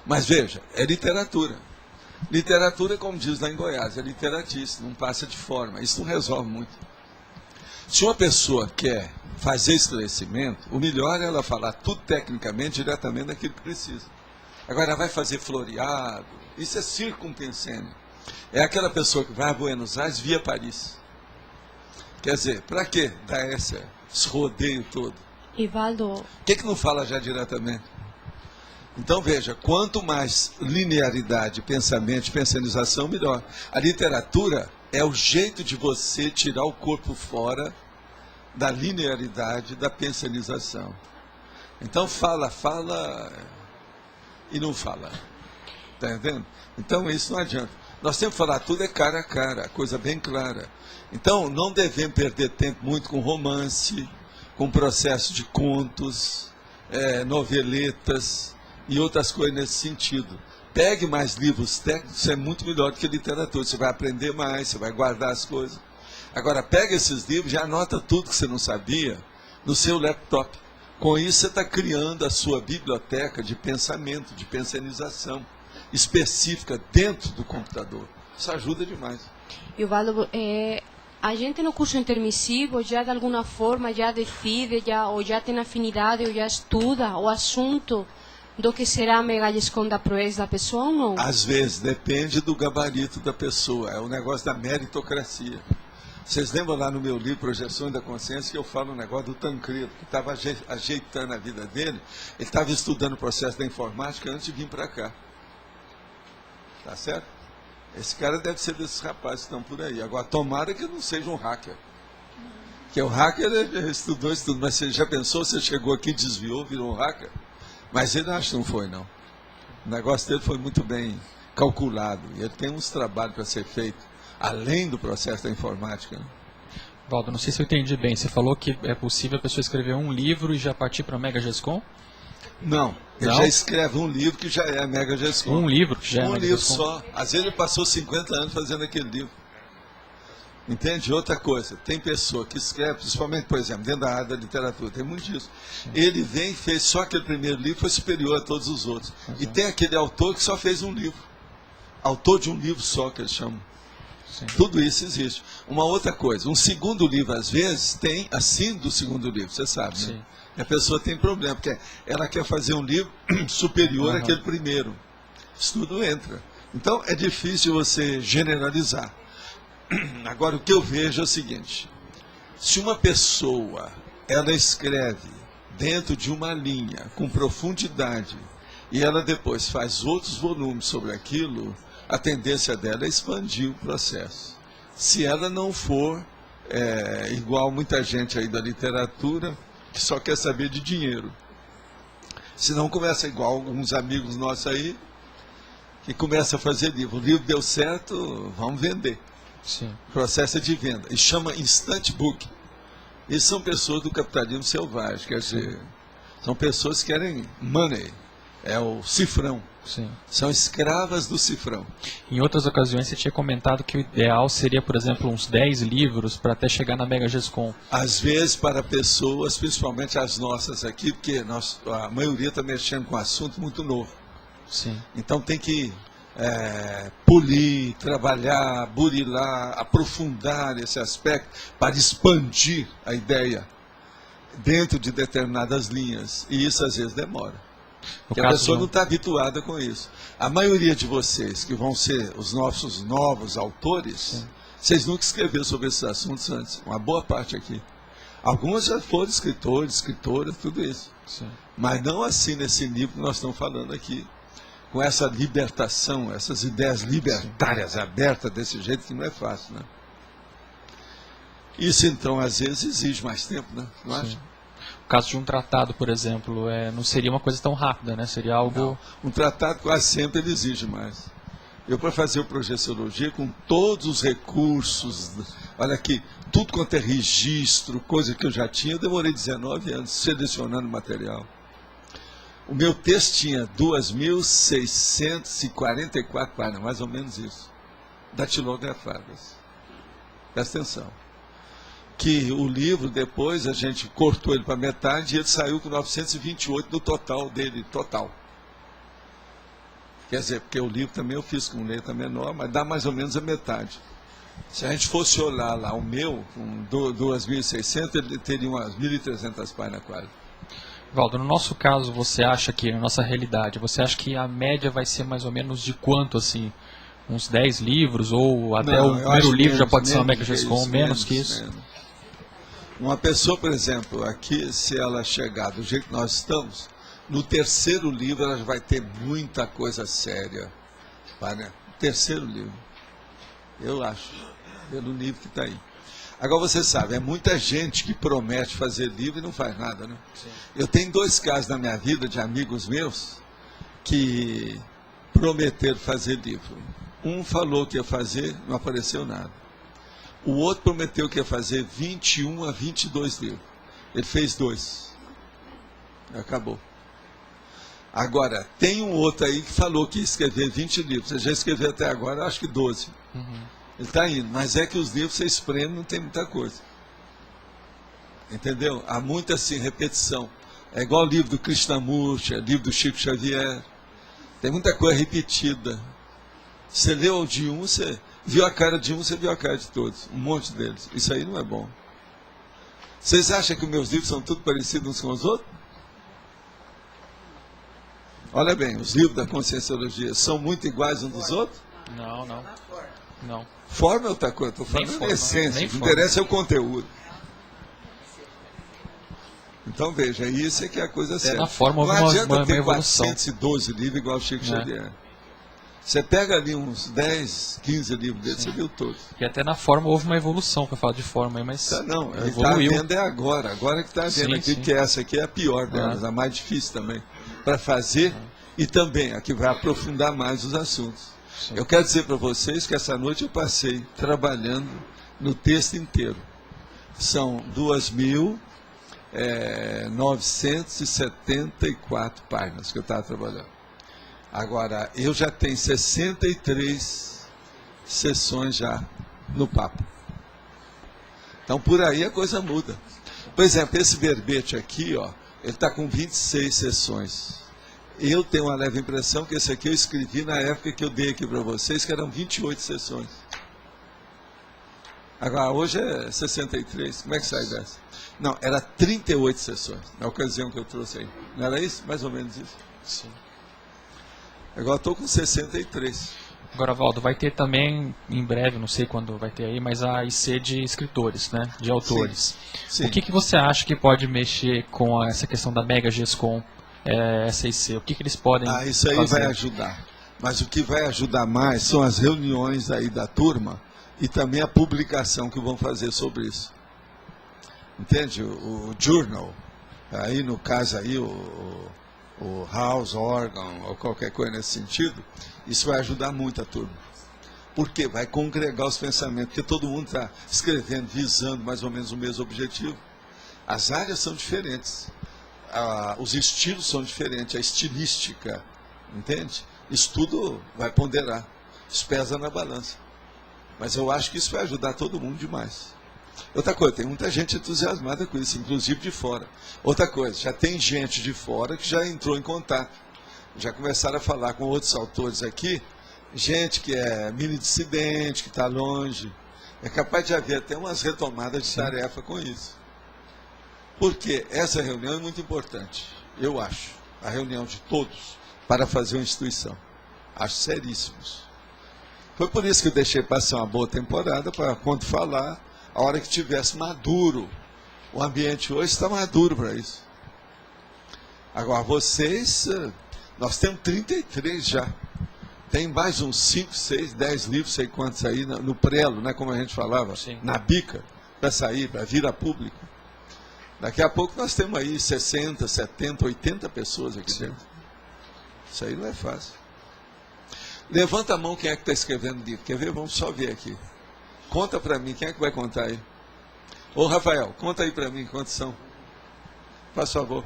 A: Mas veja, é literatura. Literatura, como diz lá em Goiás, é literatícia, não passa de forma. Isso não resolve muito. Se uma pessoa quer fazer esclarecimento, o melhor é ela falar tudo tecnicamente, diretamente daquilo que precisa. Agora, vai fazer floreado, isso é circumpensênio. É aquela pessoa que vai a Buenos Aires via Paris. Quer dizer, para que dar esse rodeio todo?
T: Ivaldo.
A: Por que não fala já diretamente? Então, veja, quanto mais linearidade, pensamento, pensanização, melhor. A literatura é o jeito de você tirar o corpo fora da linearidade, da pensanização. Então, fala e não fala. Está entendendo? Então, isso não adianta. Nós temos que falar tudo é cara a cara, coisa bem clara. Então, não devemos perder tempo muito com romance, com processo de contos, noveletas e outras coisas nesse sentido. Pegue mais livros técnicos, isso é muito melhor do que literatura. Você vai aprender mais, você vai guardar as coisas. Agora, pega esses livros, já anota tudo que você não sabia no seu laptop. Com isso, você está criando a sua biblioteca de pensamento, de pensanização específica dentro do computador. Isso ajuda demais.
T: Ivaldo, a gente no curso intermissivo já de alguma forma já decide, ou já tem afinidade, ou já estuda o assunto do que será a Mega GESCOM da PROEX da pessoa ou não?
A: Às vezes, depende do gabarito da pessoa. É o negócio da meritocracia. Vocês lembram lá no meu livro, Projeções da Consciência, que eu falo um negócio do Tancredo, que estava ajeitando a vida dele. Ele estava estudando o processo da informática antes de vir para cá. Tá certo? Esse cara deve ser desses rapazes que estão por aí. Agora, tomara que não seja um hacker. Porque o hacker ele estudou, mas você já pensou, você chegou aqui, desviou, virou um hacker? Mas ele acho que não foi, não. O negócio dele foi muito bem calculado. E ele tem uns trabalhos para ser feito, além do processo da informática. Né?
B: Valdo, não sei se eu entendi bem. Você falou que é possível a pessoa escrever um livro e já partir para a Mega GESCOM?
A: Não, ele já escreve um livro que já é a Mega GESCOM.
B: Um livro que já é a Mega
A: livro
B: GESCOM.
A: só. Às vezes ele passou 50 anos fazendo aquele livro. Entende? Outra coisa, tem pessoa que escreve, principalmente, por exemplo, dentro da área da literatura, tem muito disso. Ele vem e fez só aquele primeiro livro, foi superior a todos os outros. E tem aquele autor que só fez um livro. Autor de um livro só, que eles chamam. Sim. Tudo isso existe. Uma outra coisa, um segundo livro, às vezes, tem acima do segundo livro, você sabe, né? E a pessoa tem problema, porque ela quer fazer um livro superior àquele primeiro. Isso tudo entra. Então, é difícil você generalizar. Agora, o que eu vejo é o seguinte: se uma pessoa, ela escreve dentro de uma linha, com profundidade, e ela depois faz outros volumes sobre aquilo, a tendência dela é expandir o processo. Se ela não for igual muita gente aí da literatura, que só quer saber de dinheiro. Se não começa igual alguns amigos nossos aí, que começa a fazer livro. O livro deu certo, vamos vender.
B: Sim.
A: Processo de venda. E chama Instant Book. Eles são pessoas do capitalismo selvagem, quer dizer, são pessoas que querem money, é o cifrão.
B: Sim.
A: São escravas do cifrão.
B: Em outras ocasiões você tinha comentado que o ideal seria, por exemplo, uns 10 livros para até chegar na Mega GESCOM.
A: Às vezes para pessoas, principalmente as nossas aqui, porque a maioria está mexendo com um assunto muito novo.
B: Sim.
A: Então tem que polir, trabalhar, burilar, aprofundar esse aspecto para expandir a ideia dentro de determinadas linhas. E isso às vezes demora. Porque a pessoa não está habituada com isso. A maioria de vocês, que vão ser os nossos novos autores, vocês nunca escreveram sobre esses assuntos antes. Uma boa parte aqui. Alguns já foram escritores, escritoras, tudo isso.
B: Sim.
A: Mas não assim nesse nível que nós estamos falando aqui. Com essa libertação, essas ideias libertárias, abertas desse jeito, que não é fácil, né? Isso, então, às vezes exige mais tempo, né? Não acha?
B: O caso de um tratado, por exemplo, não seria uma coisa tão rápida, né? Seria algo...
A: Não. Um tratado quase sempre ele exige mais. Eu, para fazer o Projeciologia, com todos os recursos, olha aqui, tudo quanto é registro, coisa que eu já tinha, eu demorei 19 anos selecionando material. O meu texto tinha 2.644 páginas, mais ou menos isso, datilografadas. Presta atenção. Que o livro, depois, a gente cortou ele para metade e ele saiu com 928 no total dele, total. Quer dizer, porque o livro também eu fiz com letra menor, mas dá mais ou menos a metade. Se a gente fosse olhar lá o meu, com 2.600, ele teria umas 1.300 páginas quase.
B: Valdo, no nosso caso, você acha que, na nossa realidade, você acha que a média vai ser mais ou menos de quanto, assim? Uns 10 livros? Ou até o primeiro livro já pode ser uma Mega-GESCOM, menos que isso?
A: Menos. Uma pessoa, por exemplo, aqui, se ela chegar do jeito que nós estamos, no terceiro livro ela vai ter muita coisa séria. Né? Terceiro livro. Eu acho, pelo nível que está aí. Agora você sabe, é muita gente que promete fazer livro e não faz nada, né? Sim. Eu tenho 2 casos na minha vida de amigos meus que prometeram fazer livro. Um falou que ia fazer, não apareceu nada. O outro prometeu que ia fazer 21 a 22 livros. Ele fez 2. Acabou. Agora, tem um outro aí que falou que ia escrever 20 livros. Ele já escreveu até agora, acho que 12. Ele está indo, mas é que os livros você espreme, não tem muita coisa. Entendeu? Há muita assim, repetição. É igual o livro do Krishnamurti, é o livro do Chico Xavier. Tem muita coisa repetida. Você leu de um, você viu a cara de um, você viu a cara de todos. Um monte deles. Isso aí não é bom. Vocês acham que os meus livros são tudo parecidos uns com os outros? Olha bem, os livros da Conscienciologia são muito iguais uns dos outros?
B: Não, não. Não.
A: Forma é outra coisa, estou falando em essência, o que interessa é o conteúdo. Então veja, isso é que é a coisa séria.
B: Na forma
A: não adianta
B: uma
A: ter
B: evolução.
A: 412 livros igual o Chico Xavier. Você pega ali uns 10, 15 livros deles, você viu todos.
B: E até na forma houve uma evolução, para falar de forma aí, mas
A: não, ele
B: evoluiu.
A: Está vendo é agora que está vendo aqui, que essa aqui é a pior delas, a mais difícil também, para fazer, e também a que vai aprofundar mais os assuntos. Sim. Eu quero dizer para vocês que essa noite eu passei trabalhando no texto inteiro. São 2.974 páginas que eu estava trabalhando. Agora, eu já tenho 63 sessões já no papo. Então, por aí a coisa muda. Por exemplo, esse verbete aqui, ó, ele está com 26 sessões. Eu tenho uma leve impressão que esse aqui eu escrevi na época que eu dei aqui para vocês, que eram 28 sessões. Agora, hoje é 63. Como é que sai dessa? Não, era 38 sessões, na ocasião que eu trouxe aí. Não era isso? Mais ou menos isso?
B: Sim.
A: Agora estou com 63.
B: Agora, Valdo, vai ter também, em breve, não sei quando vai ter aí, mas a IC de escritores, né? De autores.
A: Sim.
B: O que você acha que pode mexer com essa questão da Mega-GESCOM? Essa IC, o que eles podem
A: isso aí
B: fazer?
A: Vai ajudar. Mas o que vai ajudar mais são as reuniões aí da turma e também a publicação que vão fazer sobre isso. Entende? O journal, aí no caso aí o house organ ou qualquer coisa nesse sentido, isso vai ajudar muito a turma. Por quê? Vai congregar os pensamentos, porque todo mundo está escrevendo, visando mais ou menos o mesmo objetivo. As áreas são diferentes. Os estilos são diferentes, a estilística, entende? Isso tudo vai ponderar, isso pesa na balança. Mas eu acho que isso vai ajudar todo mundo demais. Outra coisa, tem muita gente entusiasmada com isso, inclusive de fora. Outra coisa, já tem gente de fora que já entrou em contato. Já começaram a falar com outros autores aqui, gente que é mini-dissidente, que está longe. É capaz de haver até umas retomadas de tarefa com isso. Porque essa reunião é muito importante, eu acho, a reunião de todos, para fazer uma instituição. Acho seríssimos. Foi por isso que eu deixei passar uma boa temporada, para quando falar, a hora que tivesse maduro. O ambiente hoje está maduro para isso. Agora, vocês, nós temos 33 já. Tem mais uns 5, 6, 10 livros, sei quantos aí, no prelo, né, como a gente falava, sim, na bica. para sair, para vir a público. Daqui a pouco nós temos aí 60, 70, 80 pessoas aqui dentro. Isso aí não é fácil. Levanta a mão quem é que está escrevendo livro. Quer ver? Vamos só ver aqui. Conta para mim, quem é que vai contar aí? Ô Rafael, conta aí para mim quantos são. Faz favor.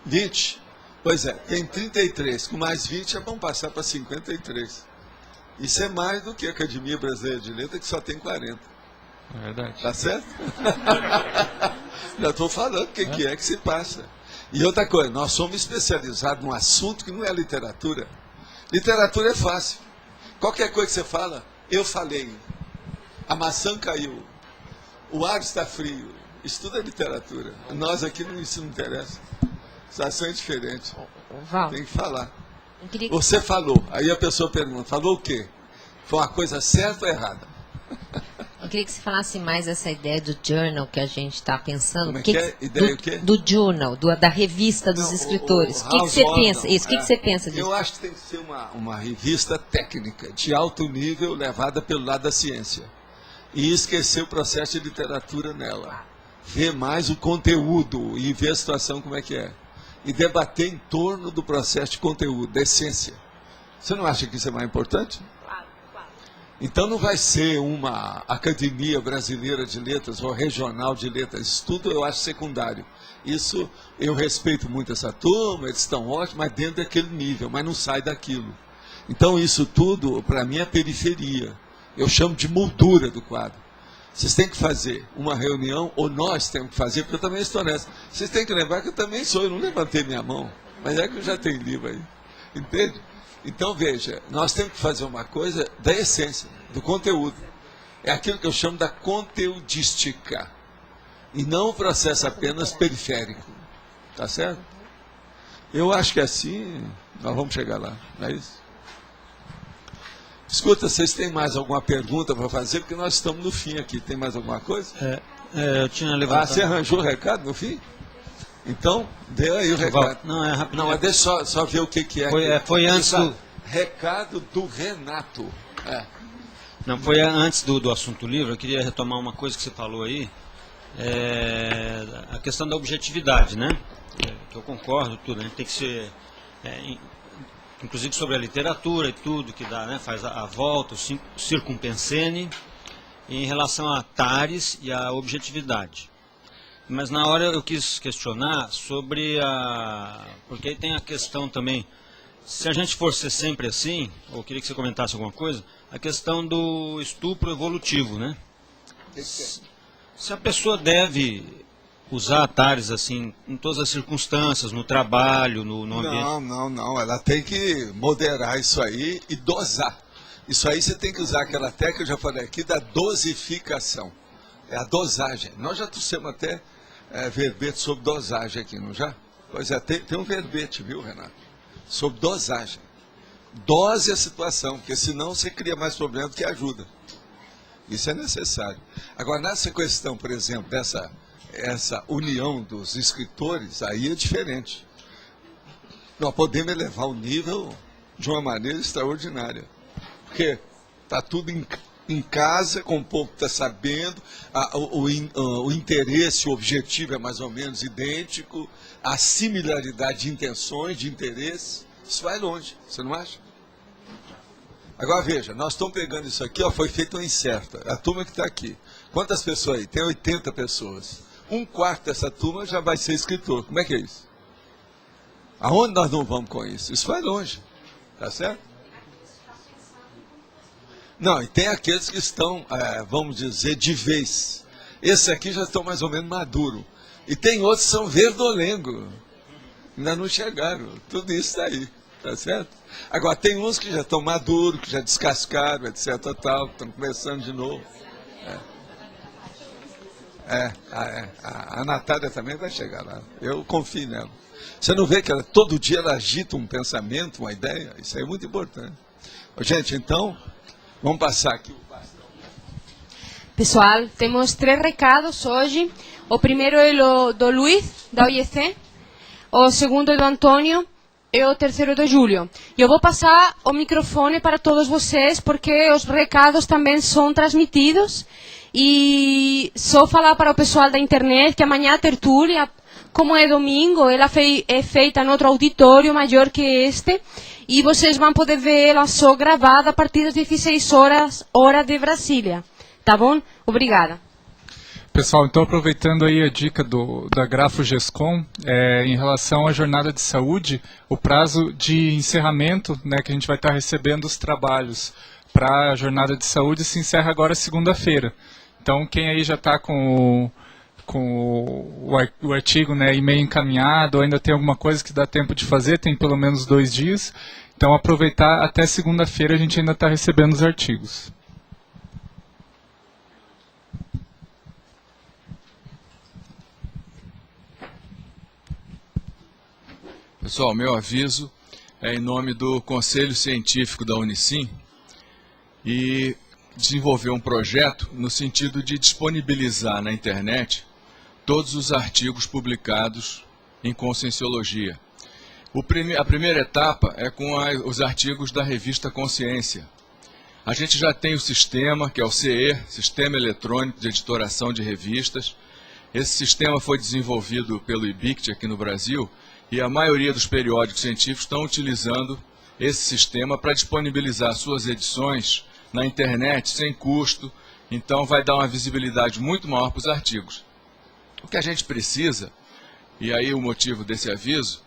A: $20. Pois é, tem 33. Com mais 20 é bom passar para 53. Isso é mais do que a Academia Brasileira de Letras, que só tem 40.
B: É verdade.
A: Tá certo? Já estou falando o que é que se passa. E outra coisa, nós somos especializados num assunto que não é literatura. Literatura é fácil. Qualquer coisa que você fala, eu falei. A maçã caiu. O ar está frio. Isso tudo é literatura. Nós aqui isso não interessa. Situação é diferente.
U: Val,
A: tem que falar. Você falou. Aí a pessoa pergunta, falou o quê? Foi uma coisa certa ou errada?
U: eu queria que você falasse mais essa ideia do journal que a gente está pensando.
A: Como é que é? Ideia o quê?
U: Do journal, da revista dos escritores. O que você pensa? Isso, o que você pensa disso?
A: Eu acho que tem que ser uma revista técnica, de alto nível, levada pelo lado da ciência. E esquecer o processo de literatura nela. Ver mais o conteúdo e ver a situação como é que é. E debater em torno do processo de conteúdo, da essência. Você não acha que isso é mais importante? Então não vai ser uma Academia Brasileira de Letras ou regional de letras. Isso tudo eu acho secundário. Isso, eu respeito muito essa turma, eles estão ótimos, mas dentro daquele nível, mas não sai daquilo. Então isso tudo, para mim, é periferia. Eu chamo de moldura do quadro. Vocês têm que fazer uma reunião, ou nós temos que fazer, porque eu também estou nessa. Vocês têm que lembrar que eu também sou, eu não levantei minha mão, mas é que eu já tenho livro aí. Entende? Então, veja, nós temos que fazer uma coisa da essência, do conteúdo. É aquilo que eu chamo da conteudística. E não o processo apenas periférico. Tá certo? Eu acho que assim, nós vamos chegar lá, não é isso? Escuta, vocês têm mais alguma pergunta para fazer? Porque nós estamos no fim aqui. Tem mais alguma coisa?
I: Eu tinha levantado...
A: você arranjou o recado no fim? Então, dê aí o recado.
I: Não, é rápido.
A: Não, mas deixa só ver o que é.
I: Foi antes do...
A: Recado do Renato.
I: Não, foi antes do assunto livre. Eu queria retomar uma coisa que você falou aí. A questão da objetividade, né? Que eu concordo, tudo. Né? Tem que ser... inclusive sobre a literatura e tudo que dá, né? Faz a volta, o circumpensene, em relação a Tales e a objetividade. Mas na hora eu quis questionar sobre porque aí tem a questão também, se a gente for ser sempre assim, ou queria que você comentasse alguma coisa, a questão do estupro evolutivo, né? Se a pessoa deve usar Tales assim, em todas as circunstâncias, no trabalho, no ambiente...
A: Não. Ela tem que moderar isso aí e dosar. Isso aí você tem que usar aquela técnica que eu já falei aqui, da dosificação. É a dosagem. Nós já trouxemos até verbete sobre dosagem aqui, não já? Pois é, tem um verbete, viu, Renato? Sobre dosagem. Dose a situação, porque senão você cria mais problema do que ajuda. Isso é necessário. Agora, nessa questão, por exemplo, essa união dos escritores, aí é diferente. Nós podemos elevar o nível de uma maneira extraordinária. Porque está tudo em casa, com o povo que está sabendo, o interesse, o objetivo é mais ou menos idêntico, a similaridade de intenções, de interesse, isso vai longe, você não acha? Agora veja, nós estamos pegando isso aqui, foi feito uma incerta, a turma que está aqui. Quantas pessoas aí? Tem 80 pessoas. 1/4 dessa turma já vai ser escritor. Como é que é isso? Aonde nós não vamos com isso? Isso vai longe. Tá certo? Não, e tem aqueles que estão, vamos dizer, de vez. Esses aqui já estão mais ou menos maduros. E tem outros que são verdolengo. Ainda não chegaram. Tudo isso está aí. Tá certo? Agora, tem uns que já estão maduros, que já descascaram, etc. Tal, estão começando de novo. A Natália também vai chegar lá. Eu confio nela. Você não vê que todo dia ela agita um pensamento, uma ideia? Isso aí é muito importante. Gente, então, vamos passar aqui o bastão.
T: Pessoal, temos 3 recados hoje. O primeiro é o do Luiz, da OIEC. O segundo é do Antônio. E o terceiro é do Júlio. Eu vou passar o microfone para todos vocês, porque os recados também são transmitidos. E só falar para o pessoal da internet que amanhã a tertúlia, como é domingo, ela é feita em outro auditório maior que este. E vocês vão poder ver ela só gravada a partir das 16 horas, hora de Brasília. Tá bom? Obrigada.
N: Pessoal, então aproveitando aí a dica da Grafo GESCOM, em relação à jornada de saúde, o prazo de encerramento, né, que a gente vai estar recebendo os trabalhos para a jornada de saúde se encerra agora segunda-feira. Então quem aí já está com o artigo, né, e-mail encaminhado, ou ainda tem alguma coisa que dá tempo de fazer, tem pelo menos 2 dias. Então aproveitar até segunda-feira, a gente ainda está recebendo os artigos.
F: Pessoal, meu aviso é em nome do Conselho Científico da Unicim e desenvolver um projeto no sentido de disponibilizar na internet todos os artigos publicados em Conscienciologia. A primeira etapa é com os artigos da revista Consciência. A gente já tem o sistema, que é o CE, Sistema Eletrônico de Editoração de Revistas. Esse sistema foi desenvolvido pelo IBICT aqui no Brasil, e a maioria dos periódicos científicos estão utilizando esse sistema para disponibilizar suas edições na internet sem custo, então vai dar uma visibilidade muito maior para os artigos. O que a gente precisa, e aí o motivo desse aviso,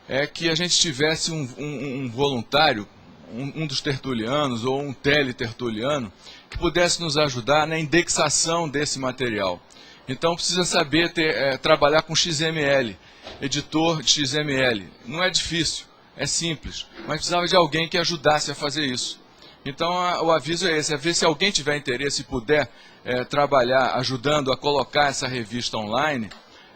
F: é que a gente tivesse um voluntário, um dos tertulianos ou um teletertuliano, que pudesse nos ajudar na indexação desse material. Então precisa saber trabalhar com XML, editor de XML. Não é difícil, é simples, mas precisava de alguém que ajudasse a fazer isso. Então o aviso é esse, é ver se alguém tiver interesse e puder trabalhar ajudando a colocar essa revista online,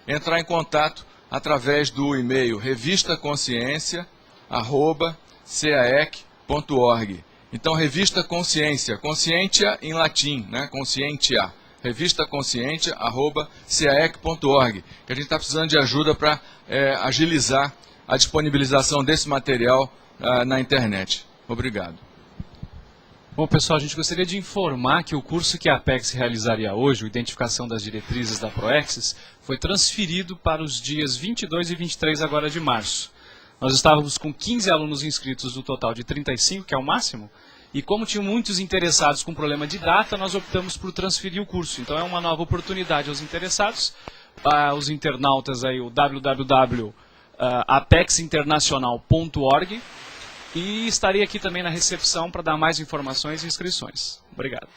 F: entrar em contato através do e-mail revistaconsciência@caec.org. Então Revista Consciência, conscientia em latim, né? Conscientia. revistaconscientia@caec.org, que a gente está precisando de ajuda para agilizar a disponibilização desse material na internet. Obrigado.
V: Bom, pessoal, a gente gostaria de informar que o curso que a Apex realizaria hoje, o Identificação das Diretrizes da Proexis, foi transferido para os dias 22 e 23 agora de março. Nós estávamos com 15 alunos inscritos do total de 35, que é o máximo, e como tinham muitos interessados com problema de data, nós optamos por transferir o curso. Então é uma nova oportunidade aos interessados, aos internautas aí, o www.apexinternacional.org, e estarei aqui também na recepção para dar mais informações e inscrições. Obrigado.